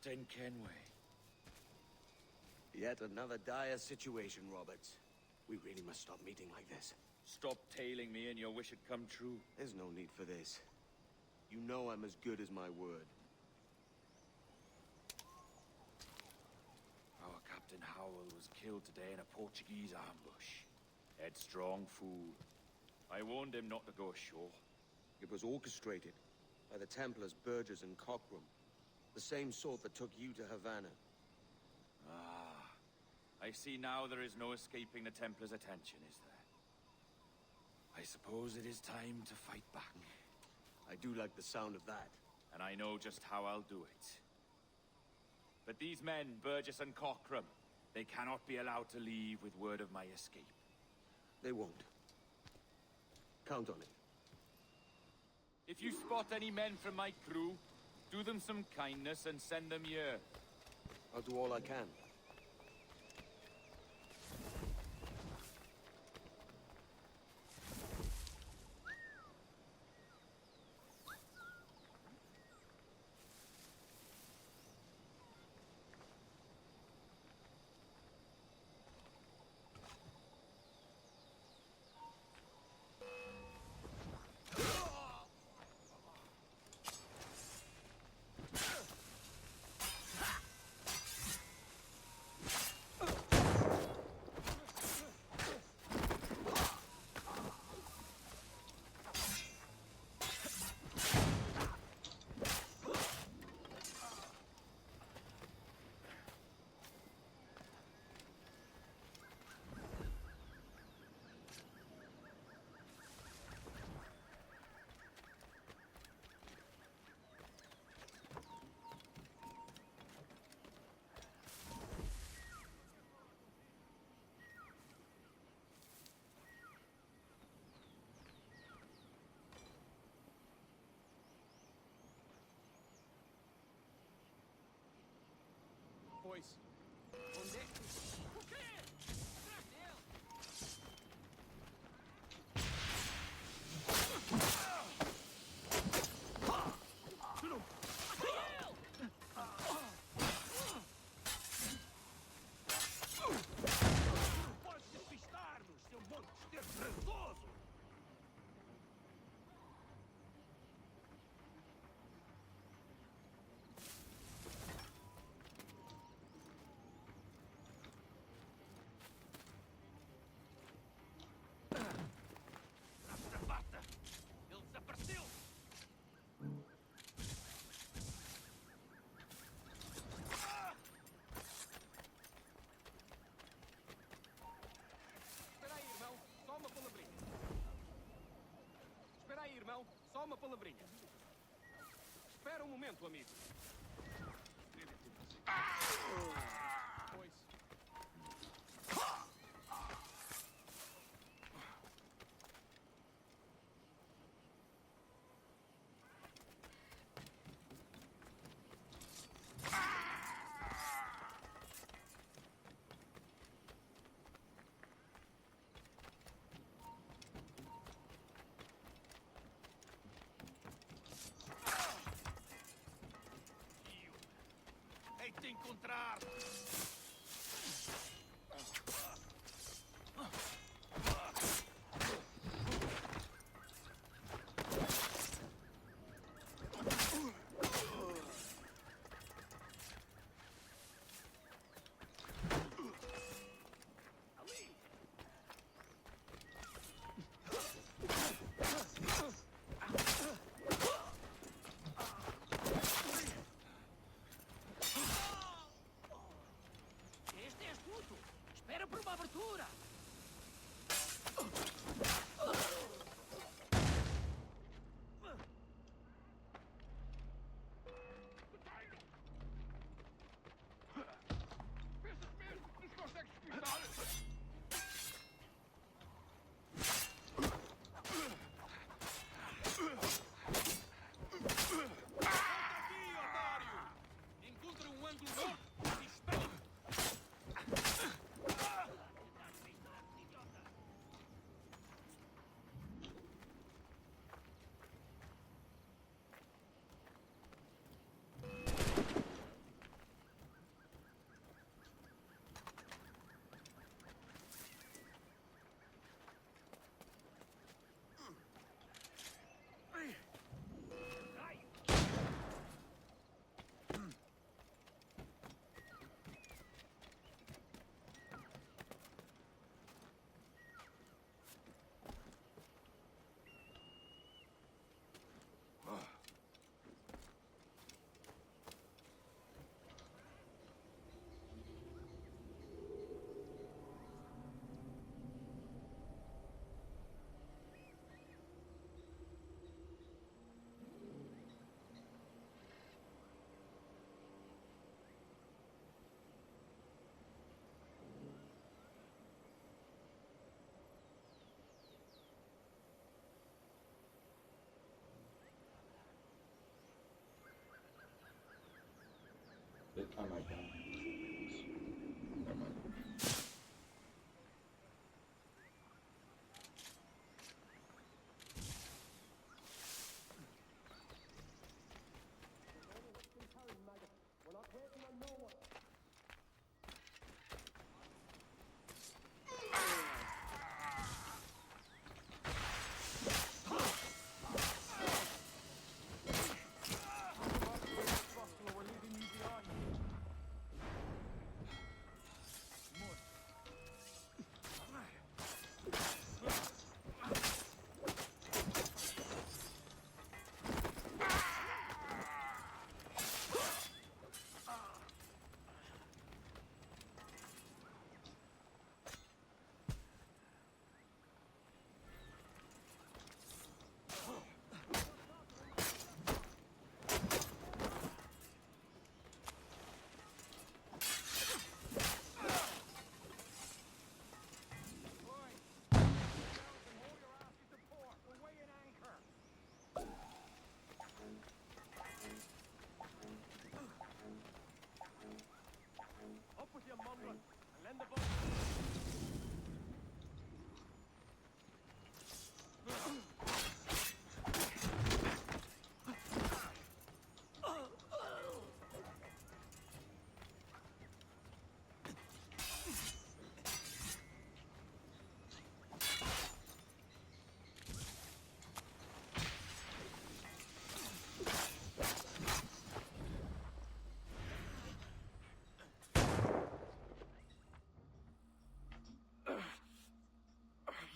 Captain Kenway. Yet another dire situation, Roberts. We really must stop meeting like this. Stop tailing me and your wish had come true. There's no need for this. You know I'm as good as my word. Our Captain Howell was killed today in a Portuguese ambush. Headstrong fool. I warned him not to go ashore. It was orchestrated by the Templars Burgess and Cockrum. The same sort that took you to Havana. Ah. I see now there is no escaping the Templars' attention, is there? I suppose it is time to fight back. I do like the sound of that. And I know just how I'll do it. But these men, Burgess and Cockrum, they cannot be allowed to leave with word of my escape. They won't. Count on it. If you spot any men from my crew, do them some kindness and send them here. I'll do all I can. Boys, on deck. Pode despistar-nos, seu monstro presoso! Ele desapareceu! Espera aí, irmão. Só uma palavrinha. Espera aí, irmão. Só uma palavrinha. Espera um momento, amigo. Pois. Hei de te encontrar! Este é astuto! Espera por uma abertura! Pensas mesmo que nos consegues despistar? Volta aqui, otário! Encontra um ângulo morto e espera! I might die. Never mind.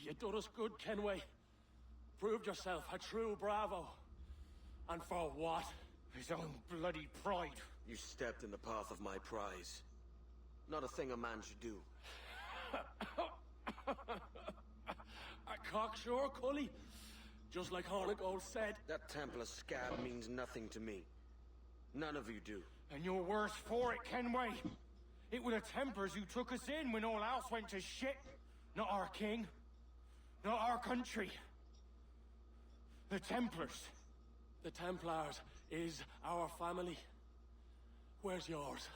You done us good, Kenway. Proved yourself a true bravo. And for what? His own bloody pride. You stepped in the path of my prize. Not a thing a man should do. A cocksure, Cully. Just like Hornigold said. That Templar scab means nothing to me. None of you do. And you're worse for it, Kenway. It were the Templars who took us in when all else went to shit. Not our king. Not our country. The Templars. The Templars is our family. Where's yours?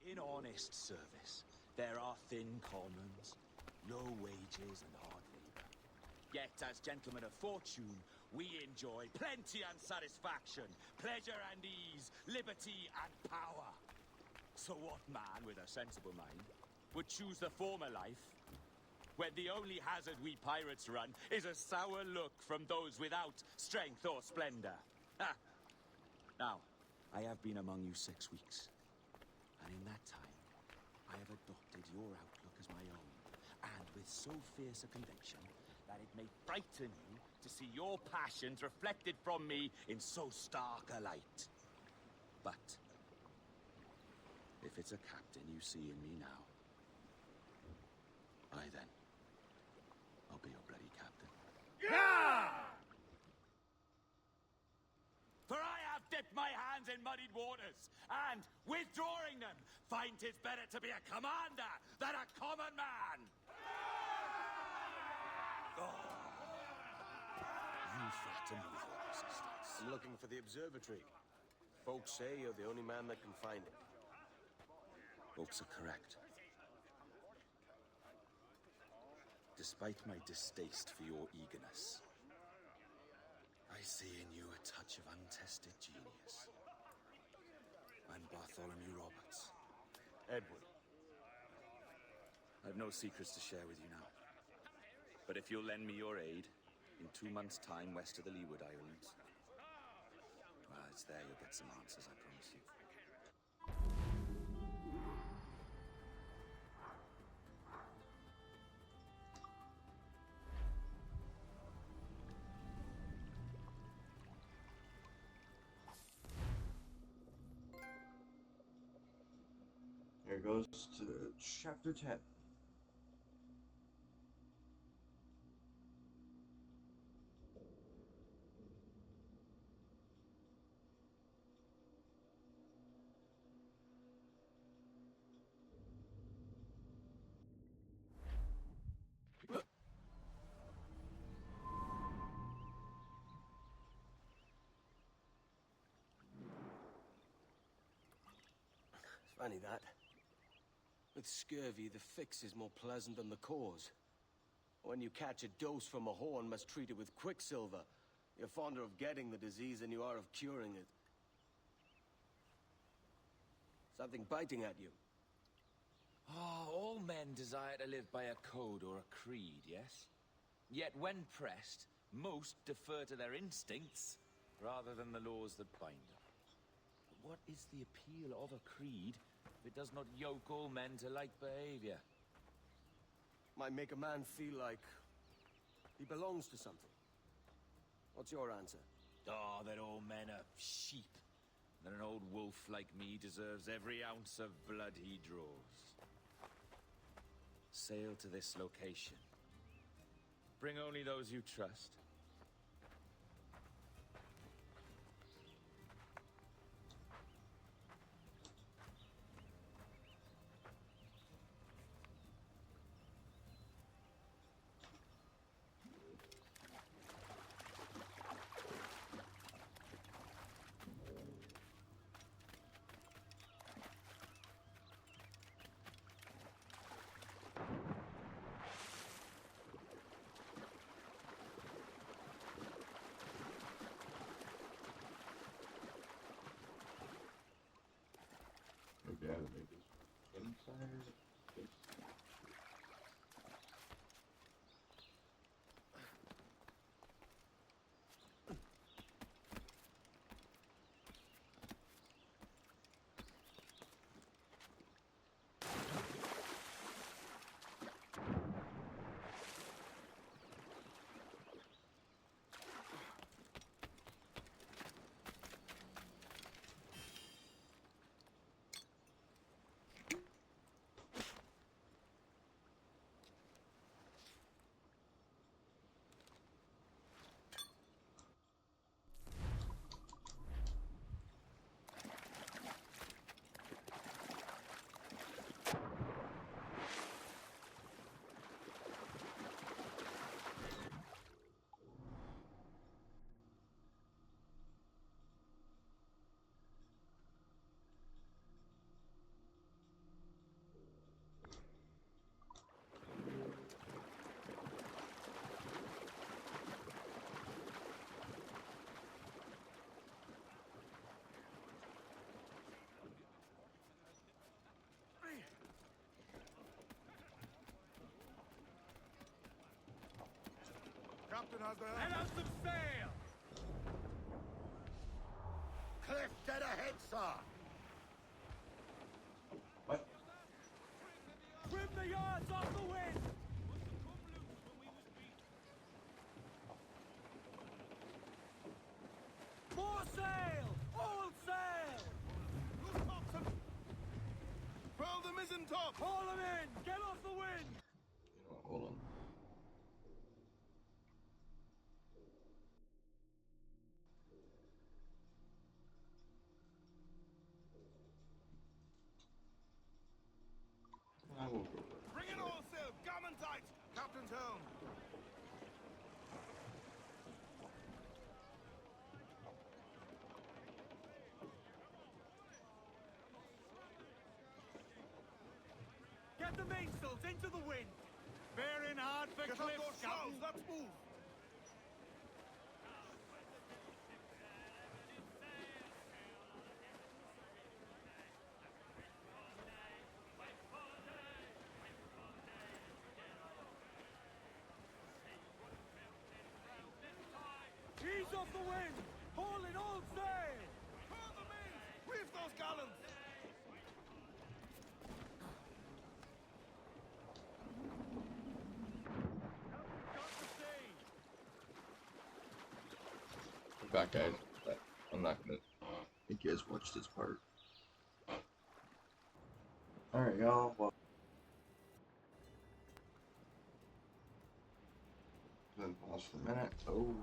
In honest service, there are thin commons, low wages and hard labor. Yet, as gentlemen of fortune, we enjoy plenty and satisfaction, pleasure and ease, liberty and power. So what man with a sensible mind would choose the former life, when the only hazard we pirates run is a sour look from those without strength or splendor? Ha! Now, I have been among you 6 weeks, and in that time, I have adopted your outlook as my own, and with so fierce a conviction that it may frighten you to see your passions reflected from me in so stark a light. But if it's a captain you see in me now, I then, I'll be your bloody captain. Yeah! For I have dipped my hands in muddied waters, and, withdrawing them, find 'tis better to be a commander than a common man! You flatter me with your persistence. I'm looking for the observatory. Folks say you're the only man that can find it. Folks are correct. Despite my distaste for your eagerness, I see in you a touch of untested genius. I'm Bartholomew Roberts. Edward. I've no secrets to share with you now. But if you'll lend me your aid, in 2 months' time west of the Leeward Islands, well, it's there you'll get some answers, I promise you. There goes to chapter 10. Funny that. With scurvy, the fix is more pleasant than the cause. When you catch a dose from a horn, must treat it with quicksilver. You're fonder of getting the disease than you are of curing it. Something biting at you. Ah, all men desire to live by a code or a creed, yes? Yet when pressed, most defer to their instincts rather than the laws that bind them. But what is the appeal of a creed if it does not yoke all men to like behavior? Might make a man feel like he belongs to something. What's your answer? Oh, that all men are sheep. That an old wolf like me deserves every ounce of blood he draws. Sail to this location. Bring only those you trust. Maybe I would make this inside. Captain has the... Let out some sail! Cliff, dead ahead, sir! What? Trim the yards off the wind! More sail! All sail! Loose topsail! Furl the mizzen top! Haul them in! Get off the wind! You know, hold on. I will go there. Bring in all sail! Gammon tight! Captain's helm! Get the mainsails into the wind! Bearing hard for Get cliffs, up those Captain! shrouds! Let's move! Ease off the wind! Haul in all sail! Furl the mains! Reef those gallants! We're back, guys. But I'm not gonna make you guys watch this part. Alright, y'all. Well, then pause for a minute. Oh.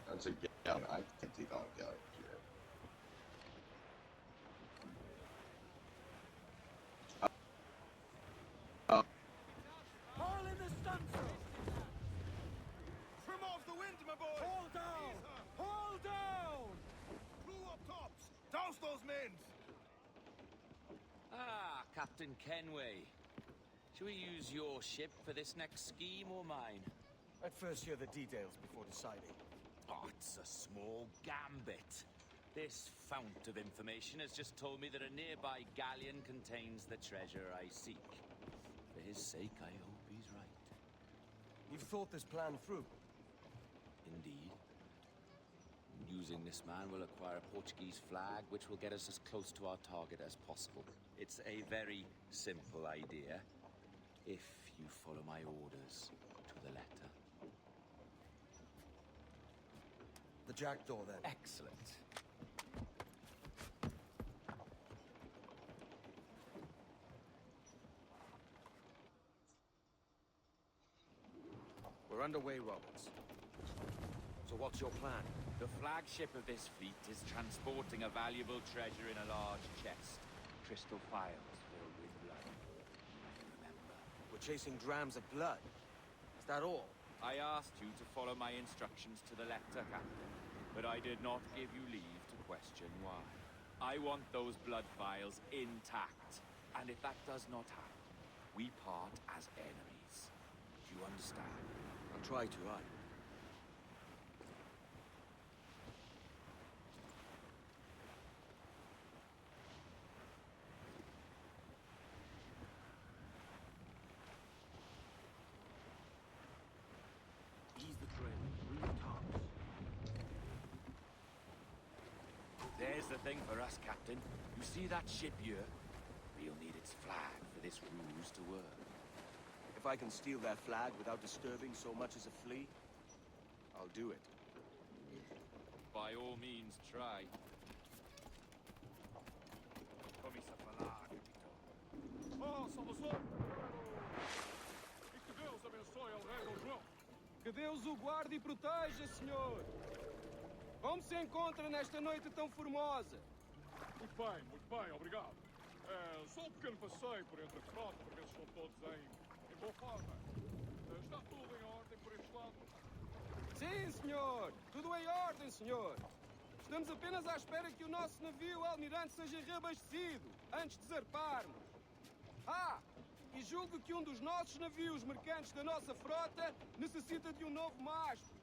That's a gallon. I can't take on a gallon here. Haul Captain Kenway. Should we use your ship for this next scheme or mine? I'd first hear the details before deciding. Oh, it's a small gambit. This fount of information has just told me that a nearby galleon contains the treasure I seek. For his sake, I hope he's right. You've thought this plan through? Indeed. Using this man will acquire a Portuguese flag, which will get us as close to our target as possible. It's a very simple idea, if you follow my orders to the letter. The jackdaw, then. Excellent. We're underway, Roberts. So what's your plan? The flagship of this fleet is transporting a valuable treasure in a large chest. Crystal files filled with blood. Remember. We're chasing drams of blood. Is that all? I asked you to follow my instructions to the letter, Captain, but I did not give you leave to question why. I want those blood vials intact, and if that does not happen, we part as enemies. Do you understand? I'll try to, aye. Ease the trail. Bring the tops. There's the thing for us, Captain. You see that ship here? We'll need its flag for this ruse to work. If I can steal their flag without disturbing so much as a flea, I'll do it. By all means, try. Comiça a falar, capitão. Oh, Salvador! E que Deus abençoe ao rei Dom João. Que Deus o guarde e proteja, senhor. Como se encontra nesta noite tão formosa? Muito bem, obrigado. É só um pequeno passeio por entre a frota para ver se estão todos em boa forma. Está tudo em ordem por este lado? Sim, senhor. Tudo em ordem, senhor. Estamos apenas à espera que o nosso navio almirante seja reabastecido antes de zarparmos. Ah! E julgo que um dos nossos navios mercantes da nossa frota necessita de um novo mastro.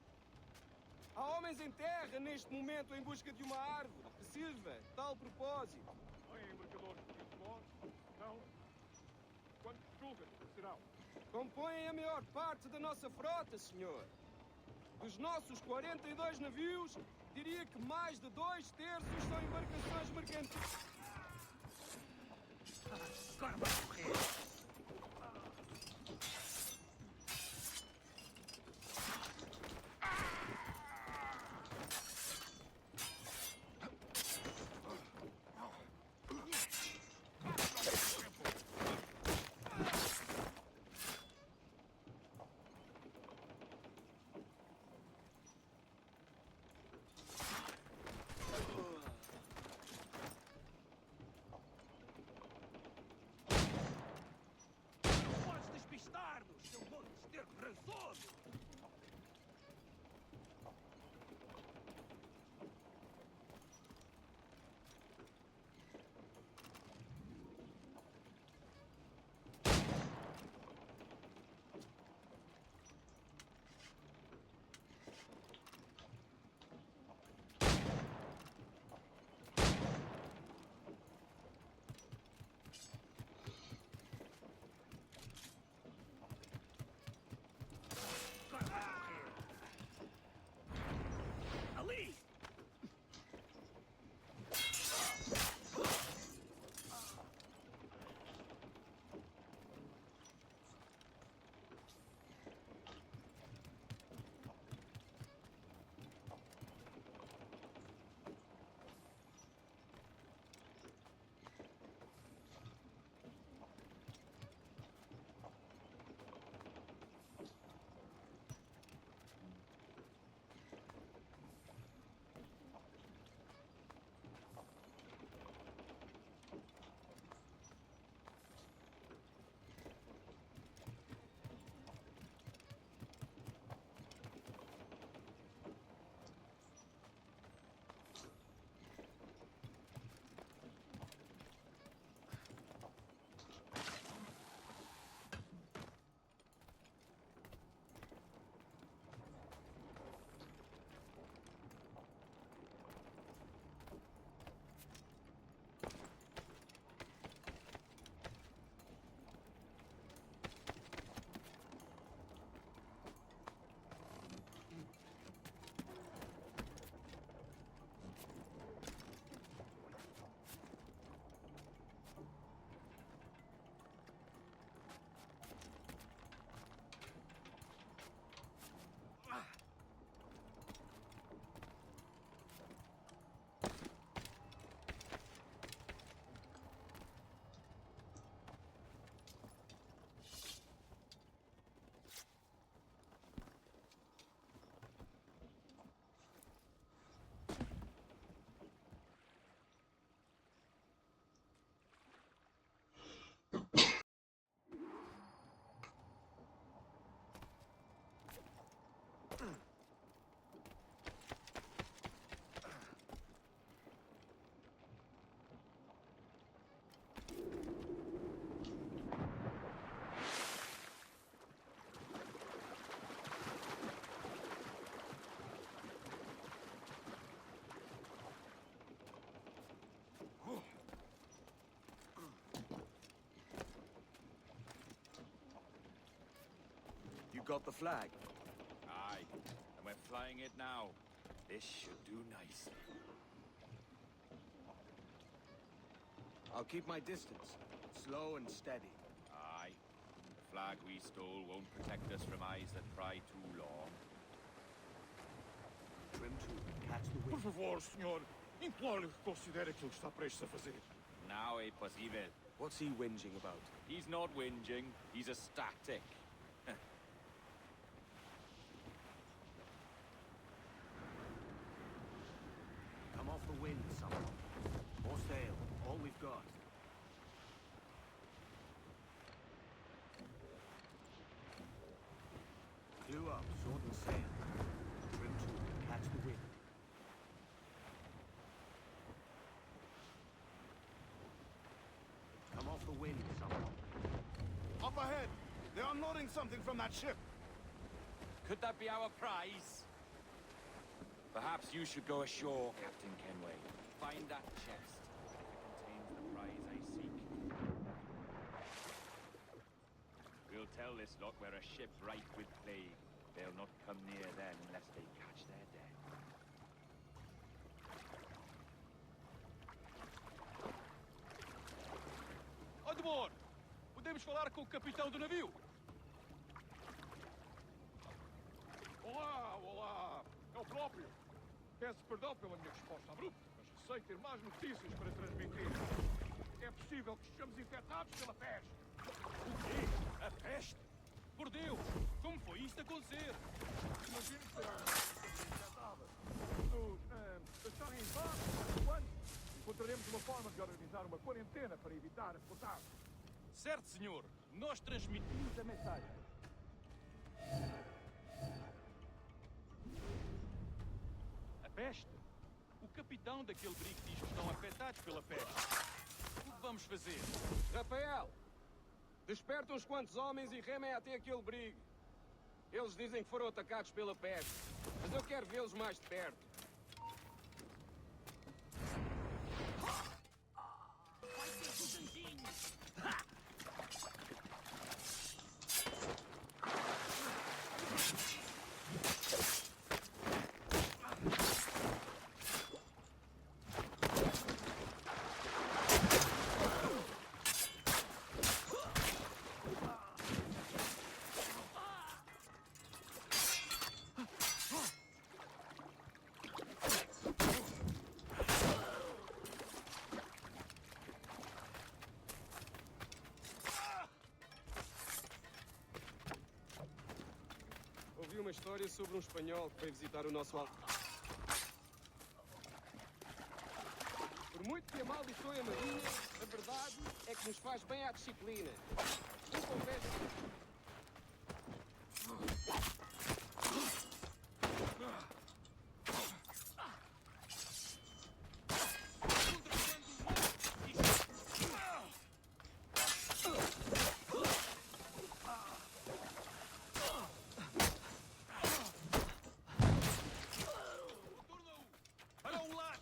Há homens em terra neste momento em busca de uma árvore que sirva a tal propósito. Há embarcadores por não? Quantos julga serão? Compõem a maior parte da nossa frota, senhor. Dos nossos 42 navios, diria que mais de 2/3 são embarcações mercantis. Agora vai morrer! got the flag? Aye, and we're flying it now. This should do nicely. I'll keep my distance. Slow and steady. Aye. The flag we stole won't protect us from eyes that pry too long. Trim to, catch the wind. Por favor, senhor. Imploro-lhe que considere aquilo que está prestes a fazer. Now é possível. What's he whinging about? He's not whinging, he's ecstatic. Come off the wind, someone. Or sail, all we've got. Clew up, short and sail. Trim to, catch the wind. Come off the wind, someone. Up ahead! They are unloading something from that ship. Could that be our prize? Perhaps you should go ashore, Captain Kenway. Find that chest. It contains the prize I seek. We'll tell this lot we're a ship ripe with plague. They'll not come near then unless they catch their death. Odmor! Podemos falar com o capitão do navio? Olá, olá! É o próprio. Peço perdão pela minha resposta abrupta, mas sei ter mais notícias para transmitir. É possível que estejamos infectados pela peste. O quê? A peste? Por Deus! Como foi isto acontecer? Imagino que será infectada. Nos estarem em paz, quando encontraremos uma forma de organizar uma quarentena para evitar a contágio. Certo, senhor. Nós transmitimos a mensagem. A peste? O capitão daquele brigo diz que estão afetados pela peste. O que vamos fazer? Rafael! Desperta uns quantos homens e remem até aquele brigo. Eles dizem que foram atacados pela peste, mas eu quero vê-los mais de perto. Vai ser tudantinho! Ouvi uma história sobre um espanhol que veio visitar o nosso alto. Por muito que amaldiçoe a marinha, a verdade é que nos faz bem à disciplina. Um convence. Para um lado!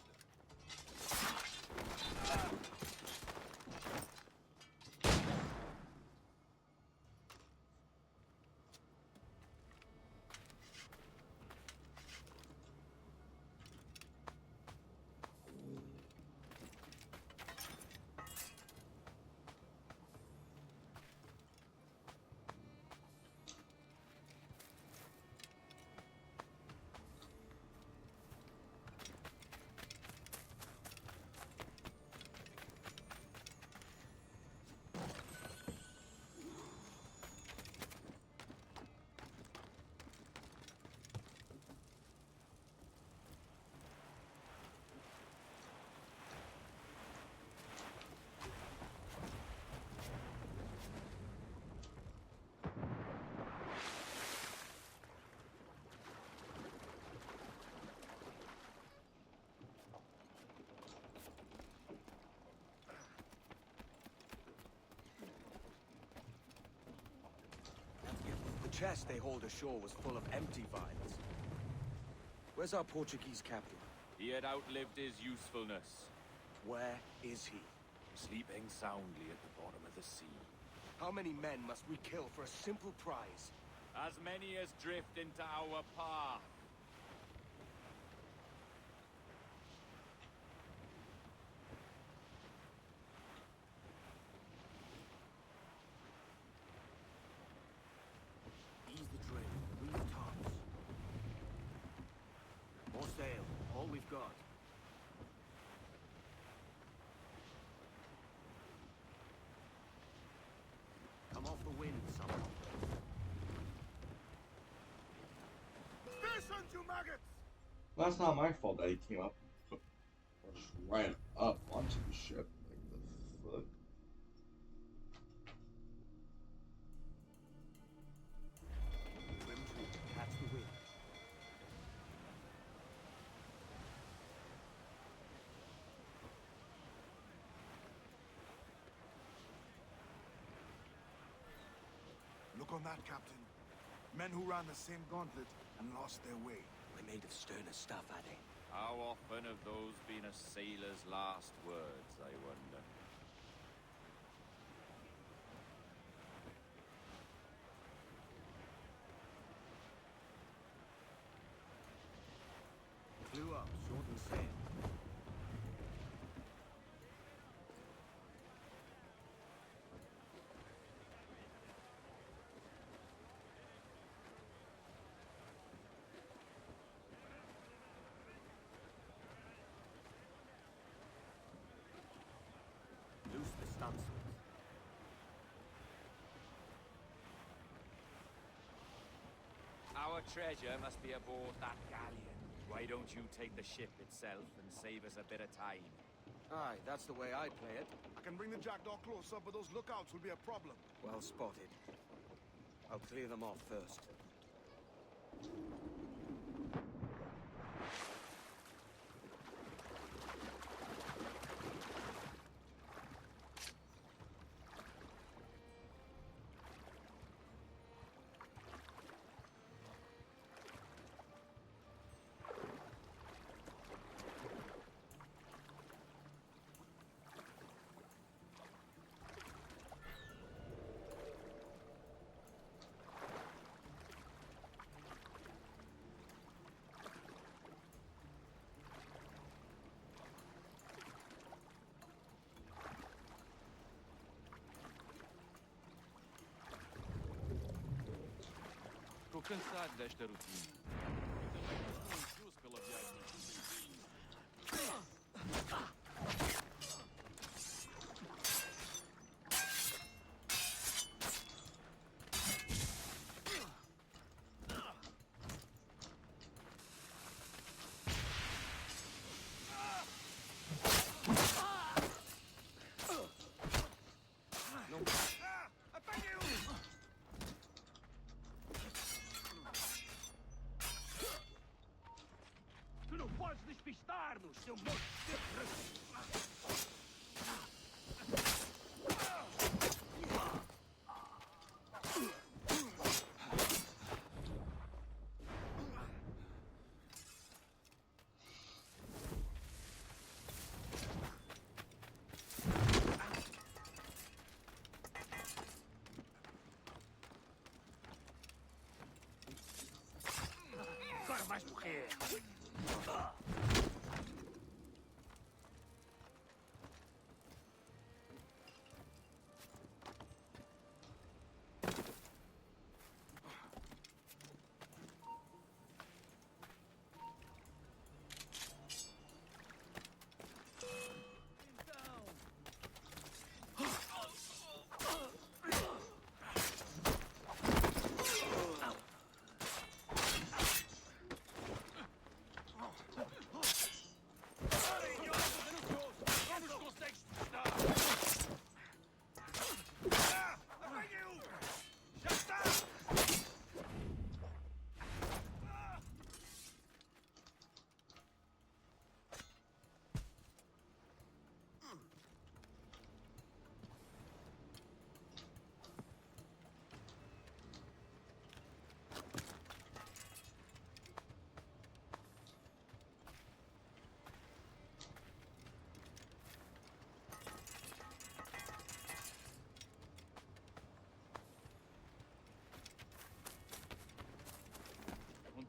The chest they hauled ashore was full of empty vials. Where's our Portuguese captain? He had outlived his usefulness. Where is he? Sleeping soundly at the bottom of the sea. How many men must we kill for a simple prize? As many as drift into our path. Ease the train. Move the tops. More sail. All we've got. Come off the wind, someone. Listen, you maggots! Well, that's not my fault that he came up and rushed right up onto the ship. Like, the fuck? Trim to catch the wind. Look on that, Captain. Men who ran the same gauntlet and lost their way. We're made of sterner stuff, Addy. How often have those been a sailor's last words, I wonder? Clew up, shorten sail. Loose the stunsails. Our treasure must be aboard that galleon. Why don't you take the ship itself and save us a bit of time? Aye, that's the way I play it. I can bring the jackdaw closer, but those lookouts will be a problem. Well spotted. I'll clear them off first. Estou cansado desta rotina. Tu não podes despistar-nos, seu monstro! Agora vais morrer!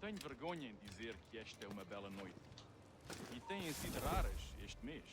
tenho vergonha em dizer que esta é uma bela noite. E têm sido raras este mês.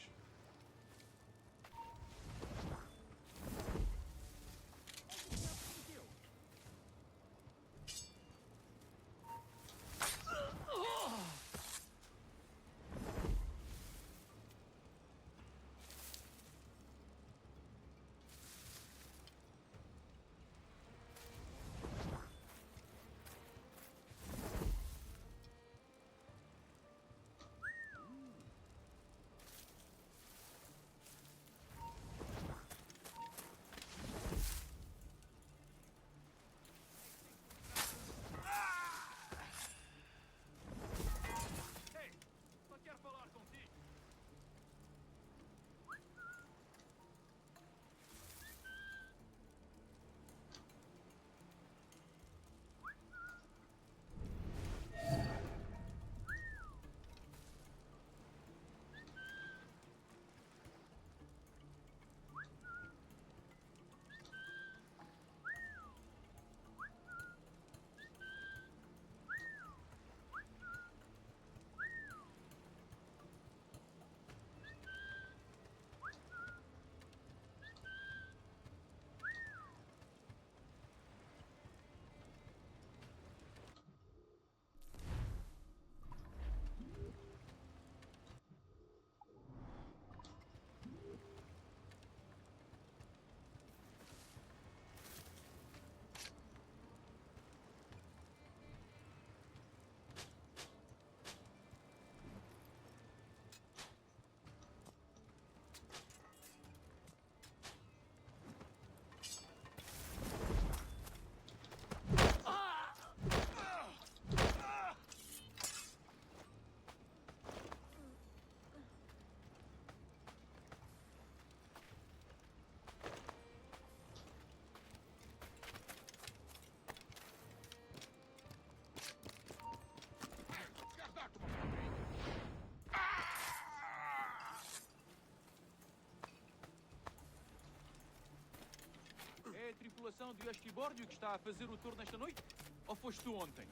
É a tripulação do Esquibórdio que está a fazer o tour nesta noite? Ou foste tu ontem?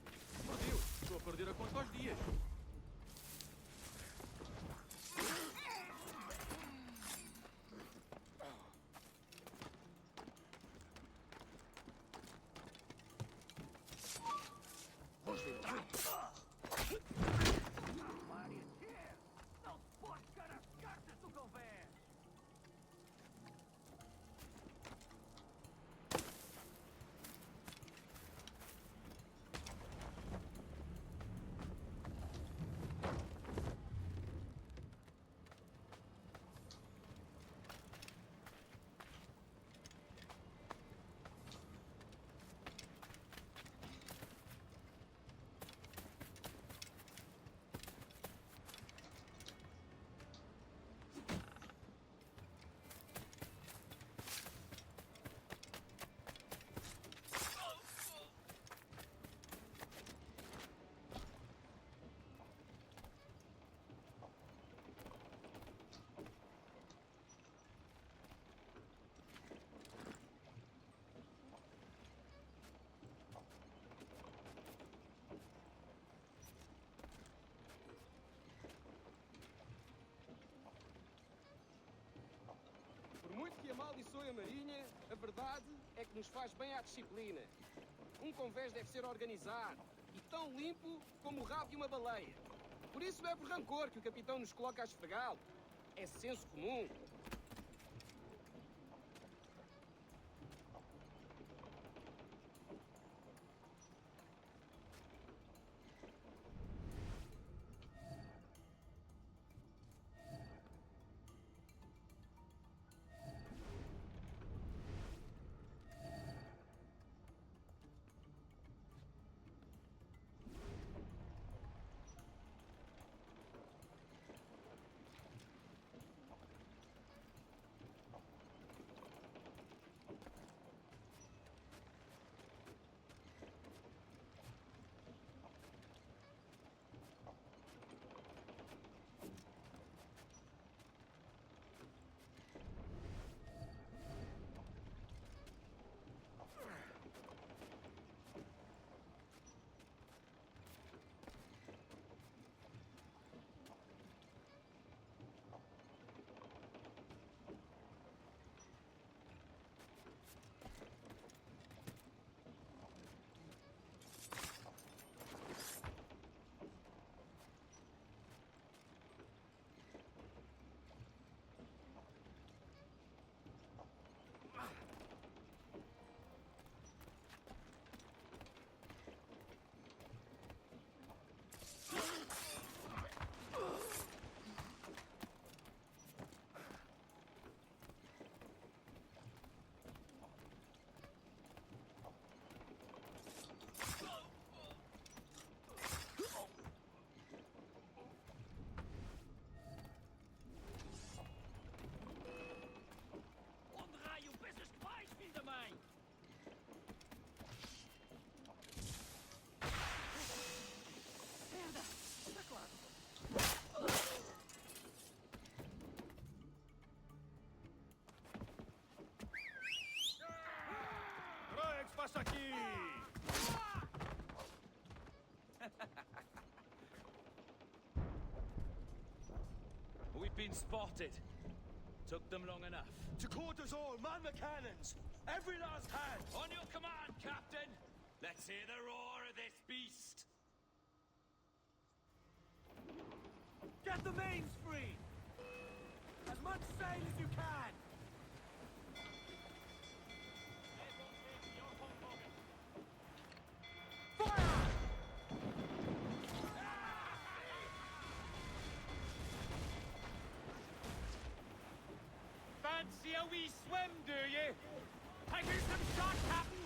Por Deus, estou a perder a conta aos dias. Vamos entrar. Não se pode ficar às cartas do governo. Por muito que amaldiçoe a Marinha, a verdade é que nos faz bem à disciplina. Um convés deve ser organizado e tão limpo como o rabo de uma baleia. Por isso não é por rancor que o capitão nos coloca a esfregá-lo. É senso comum. We've been spotted. Took them long enough. To quarters all, man the cannons! Every last hand! On your command, Captain! Let's hear the roar of this beast! Get the mains free! As much sail as you can! Fancy a wee swim, do you? Take you some shot, Captain!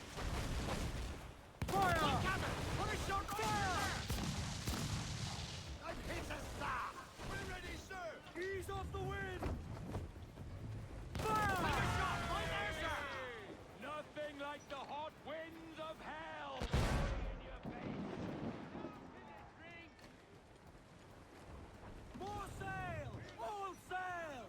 Fire! Good, Captain! Put a shot fire! I'm hit a star! We're ready, sir! Ease off the wind! Fire! Take a shot right there, sir! Nothing like the hot winds of hell! In your face! More sail! All sail!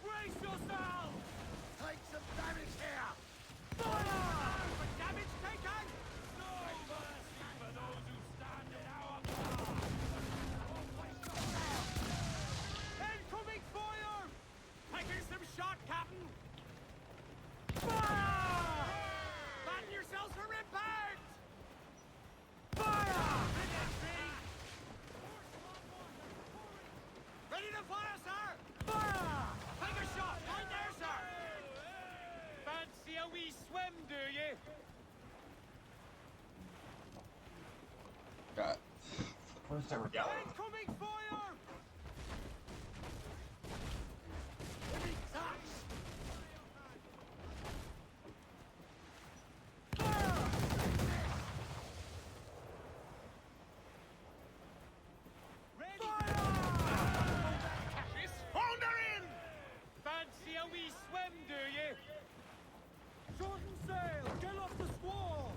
Brace yourself! Take some damage here! Fire! For damage taken? No mercy for those who stand in our path! Incoming fire! Taking some shot, Captain! Fire! Batten yourselves for impact! Fire! Ready to fire, sir! Fire! Take a shot! Right there, sir! Fancy a wee swim, do you? God. First ever gallon. Incoming fire! Heavy touch! Fancy a wee swim, do you? Shorten sail! Get off the squall!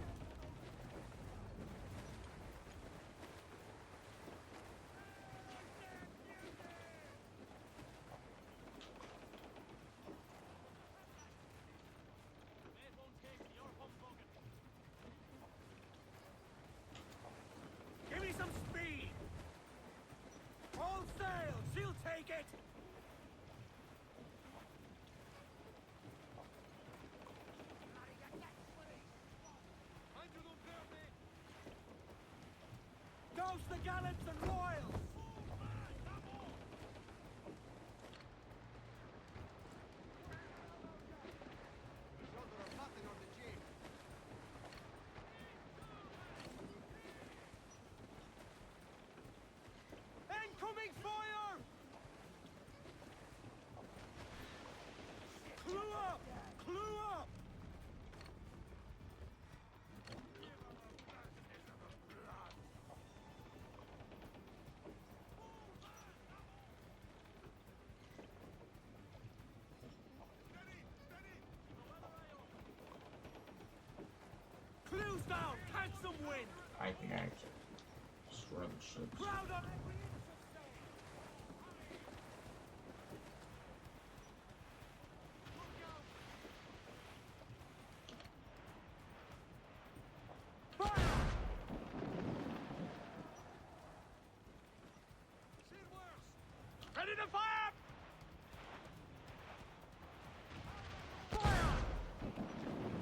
Give me some speed! All sail! She'll take it! Douse the gallants and royals! Incoming fire! Clue up! Clue up! Clues down! Catch some wind! I think I actually destroy the ships. Crowd up! Ready to fire! Fire!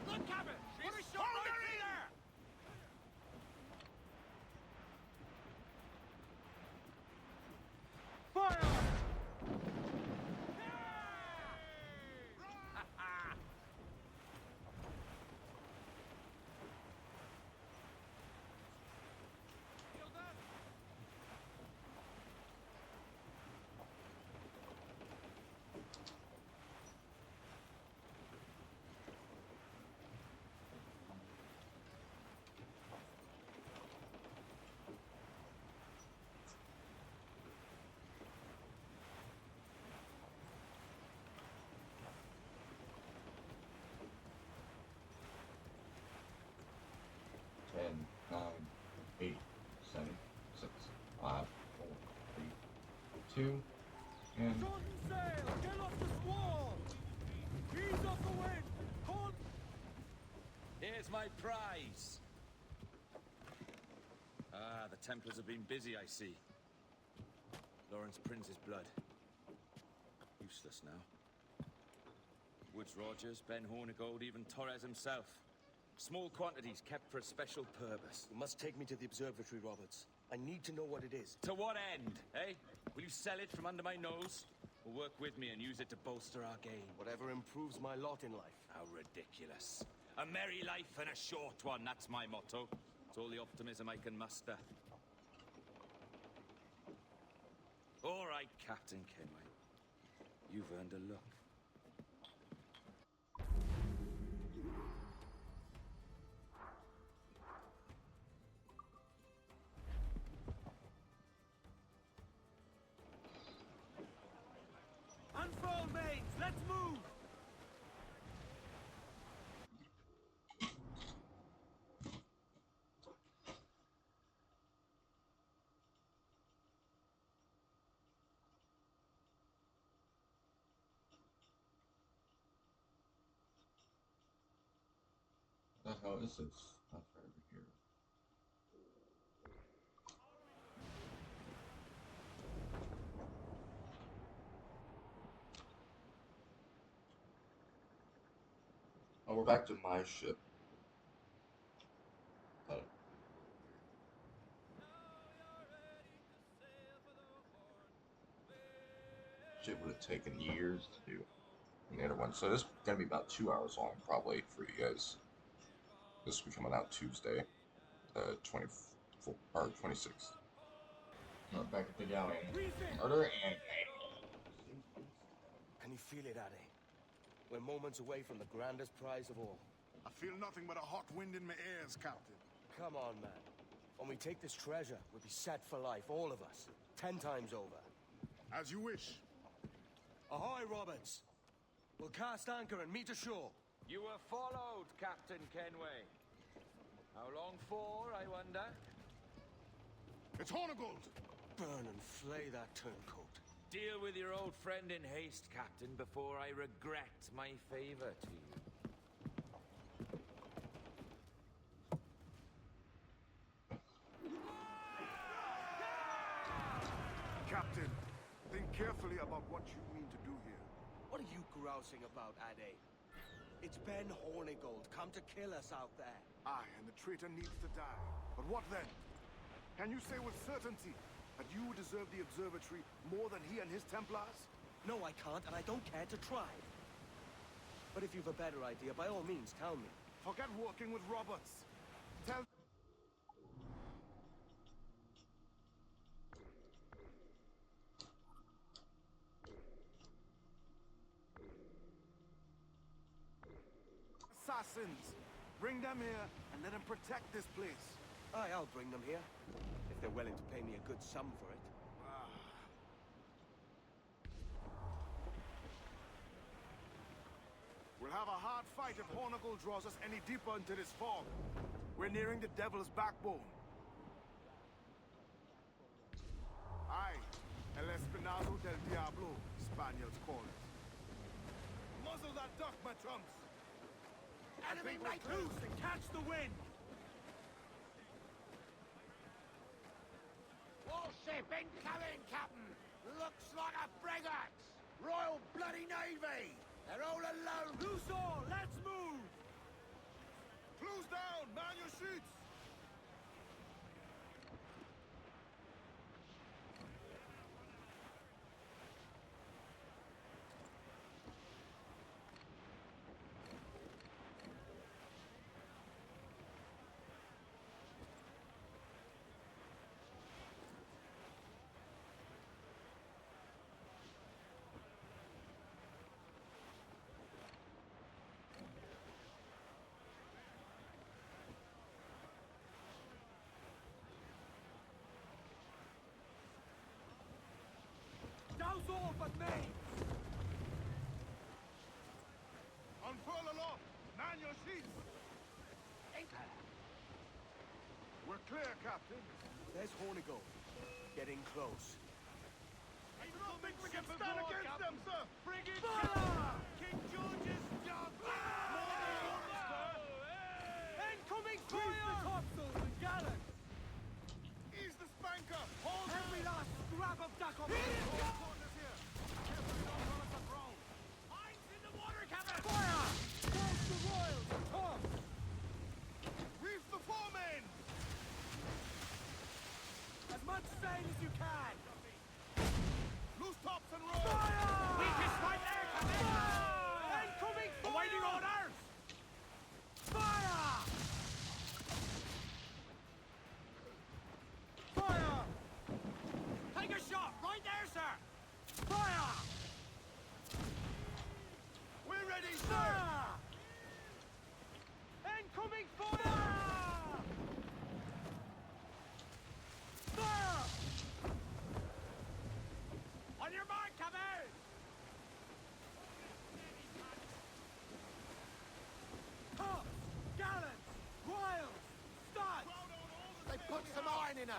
Look, Captain! Put a shot right there! Fire! Ten, 9, 8, 7, 6, 5, 4, 3, 2, and Shorten sail! Get off the squall! Where's my prize? Ah, the Templars have been busy, I see. Lawrence Prince's blood. Useless now. Woods Rogers, Ben Hornigold, even Torres himself. Small quantities kept for a special purpose. You must take me to the observatory, Roberts. I need to know what it is. To what end, eh? Will you sell it from under my nose? Or work with me and use it to bolster our game? Whatever improves my lot in life. How ridiculous. A merry life and a short one, that's my motto. It's all the optimism I can muster. All right, Captain Kenway. You've earned a look. Unfurl mains, let's move! What the hell is this? Not right over here. Oh, we're back to my ship. Oh. Shit would have taken years to do. And the other one. So this is gonna be about 2 hours long, probably, for you guys. This will be coming out Tuesday, 24 or 26th. Back at the galleon. Murder and Can you feel it, Addy? We're moments away from the grandest prize of all. I feel nothing but a hot wind in my ears, Captain. Come on, man. When we take this treasure, we'll be set for life, all of us. 10 times over. As you wish. Ahoy, Roberts! We'll cast anchor and meet ashore. You were followed, Captain Kenway. How long for, I wonder? It's Hornigold! Burn and flay that turncoat. Deal with your old friend in haste, Captain, before I regret my favor to you. Captain, think carefully about what you mean to do here. What are you grousing about, Addy? It's Ben Hornigold, come to kill us out there. Aye, and the traitor needs to die. But what then? Can you say with certainty that you deserve the observatory more than he and his Templars? No, I can't, and I don't care to try. But if you've a better idea, by all means, tell me. Forget working with Roberts. Tell... Assassins! Bring them here and let them protect this place. Aye, I'll bring them here. If they're willing to pay me a good sum for it. We'll have a hard fight if Hornigold draws us any deeper into this fog. We're nearing the Devil's Backbone. Aye, El Espinazo del Diablo, Spaniards call it. Muzzle that duck, my trumps! Enemy make loose and catch the wind! Warship incoming, Captain! Looks like a frigate! Royal Bloody Navy! They're all alone! Loose all, let's move! Close down! Man your sheets! Douse all but me! Unfurl aloft! Man your sheets! We're clear, Captain. There's Hornigold. Getting close. I don't think we can stand against them, sir! Bring it! King George's job!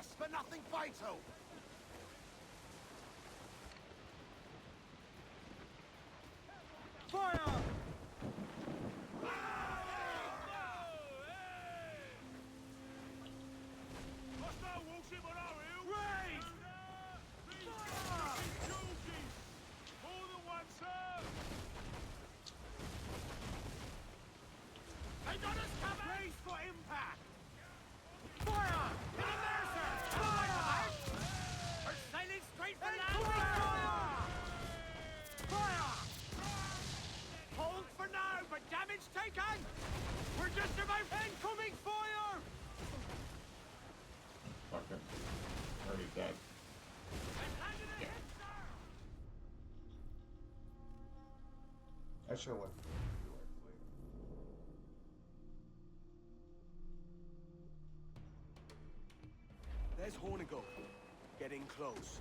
us, but nothing vital. Fire! They got us covered! Raise for impact! Fire! To the Mercer! Fire! We're sailing straight for land! Fire! Hold for now, but damage taken! We're just about incoming fire! Fucking already dead. I should have went. There's Hornigold. Getting close.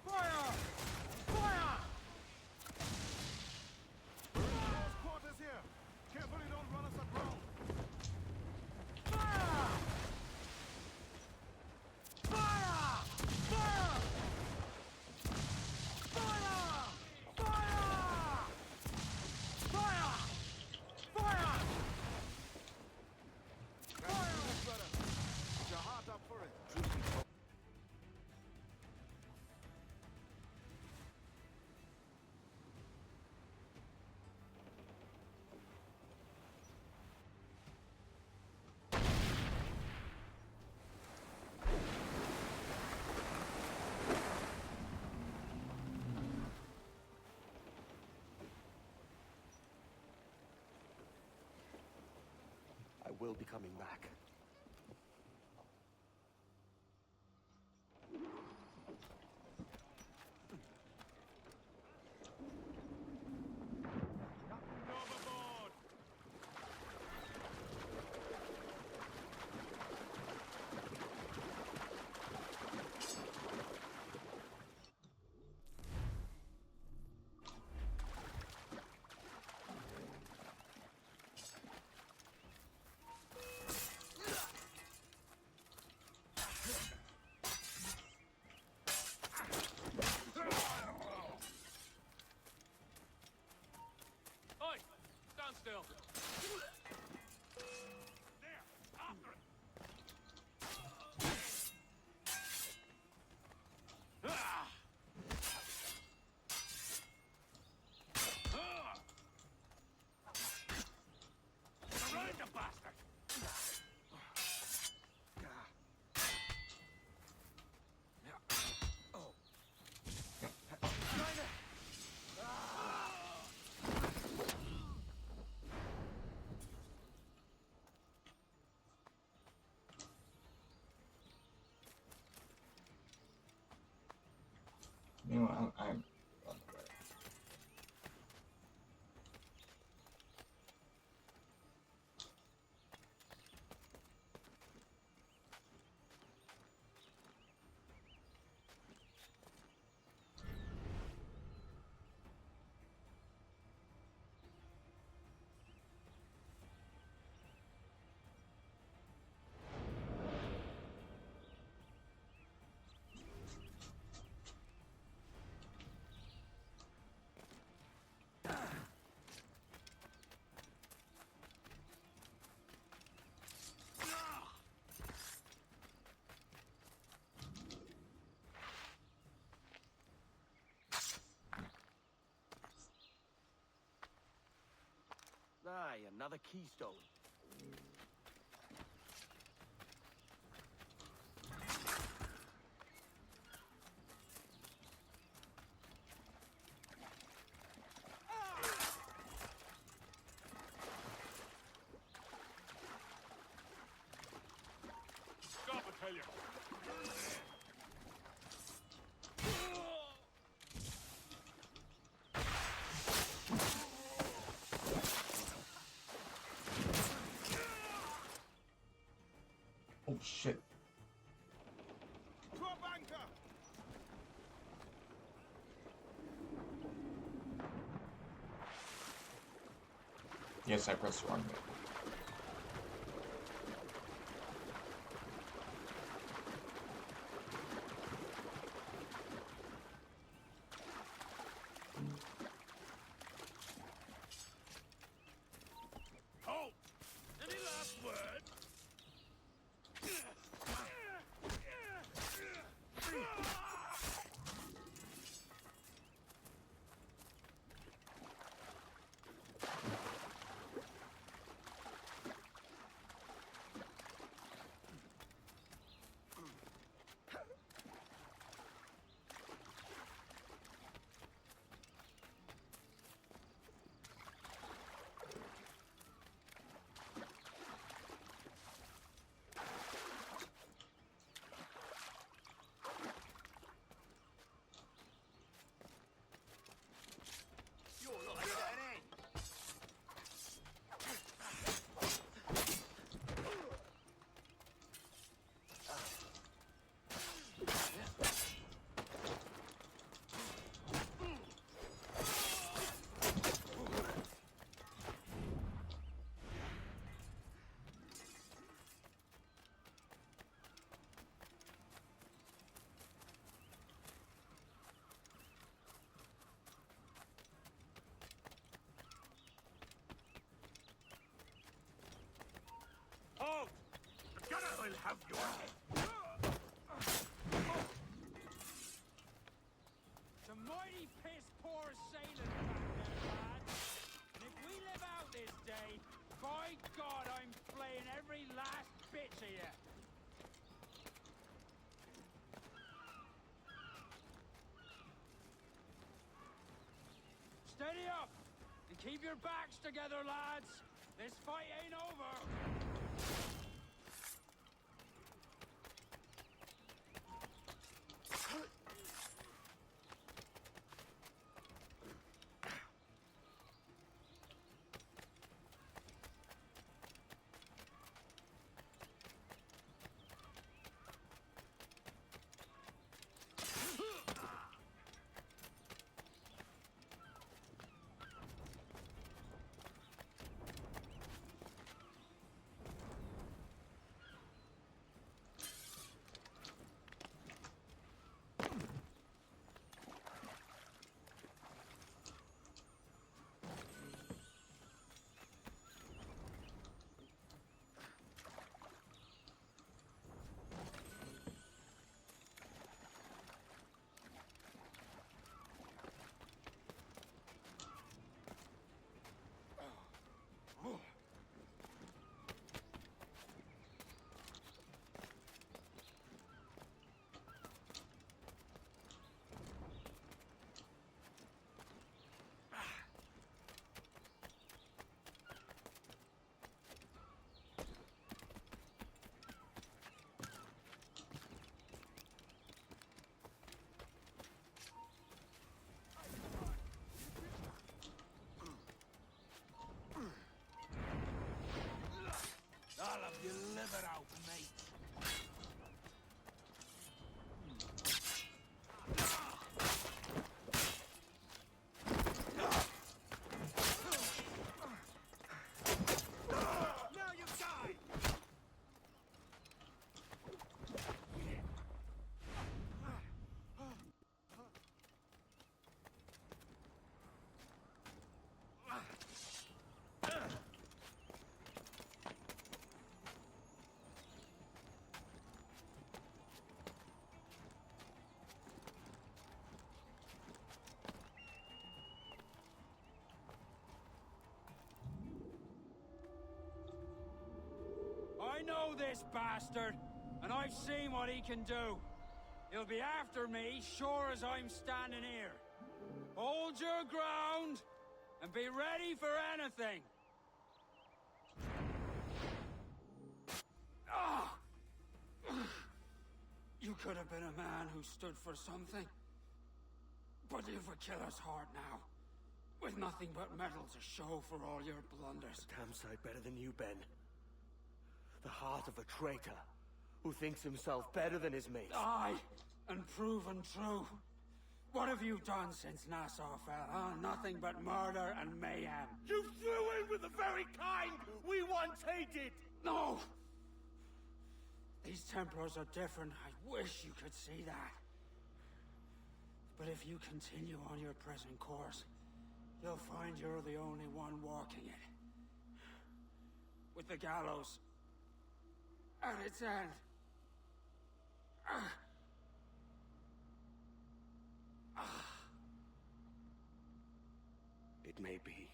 Fire! Fire! Quarters here. Careful you don't run us aground. Fire! Fire! Fire! Fire! Fire! Fire! Fire! Brother. Put your heart up for it. I will be coming back. Oi! Stand still. Surround the bastard! You know, I'm on the way. Aye, another keystone. Stop, I tell you! Yes, I pressed the wrong button. Halt! Any last word? Halt! The gunner will have your head. It's a mighty piss-poor sailing back there, lads. And if we live out this day, by God, I'm flaying every last bitch of you. Steady up! And keep your backs together, lads! This fight ain't over! I'll have your liver out, mate. Now you die! I know this bastard, and I've seen what he can do. He'll be after me, sure as I'm standing here. Hold your ground, and be ready for anything. Ah! You could have been a man who stood for something. But you've a killer's heart now. With nothing but metal to show for all your blunders. Damn sight better than you, Ben. The heart of a traitor who thinks himself better than his mates. Aye, and proven true. What have you done since Nassau fell, huh? Nothing but murder and mayhem. You threw in with the very kind we once hated! No! These Templars are different. I wish you could see that. But if you continue on your present course, you'll find you're the only one walking it. With the gallows at its end. It may be.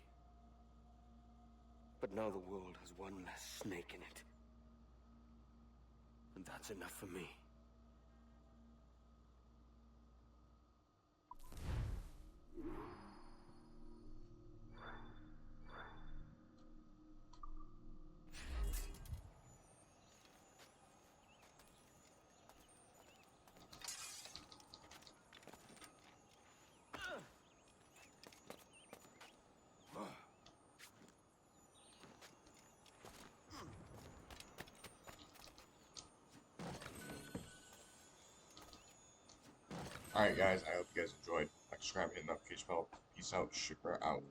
But now the world has one less snake in it. And that's enough for me. Alright guys, I hope you guys enjoyed. Like, subscribe, hit the notification bell. Peace out, Shikra out.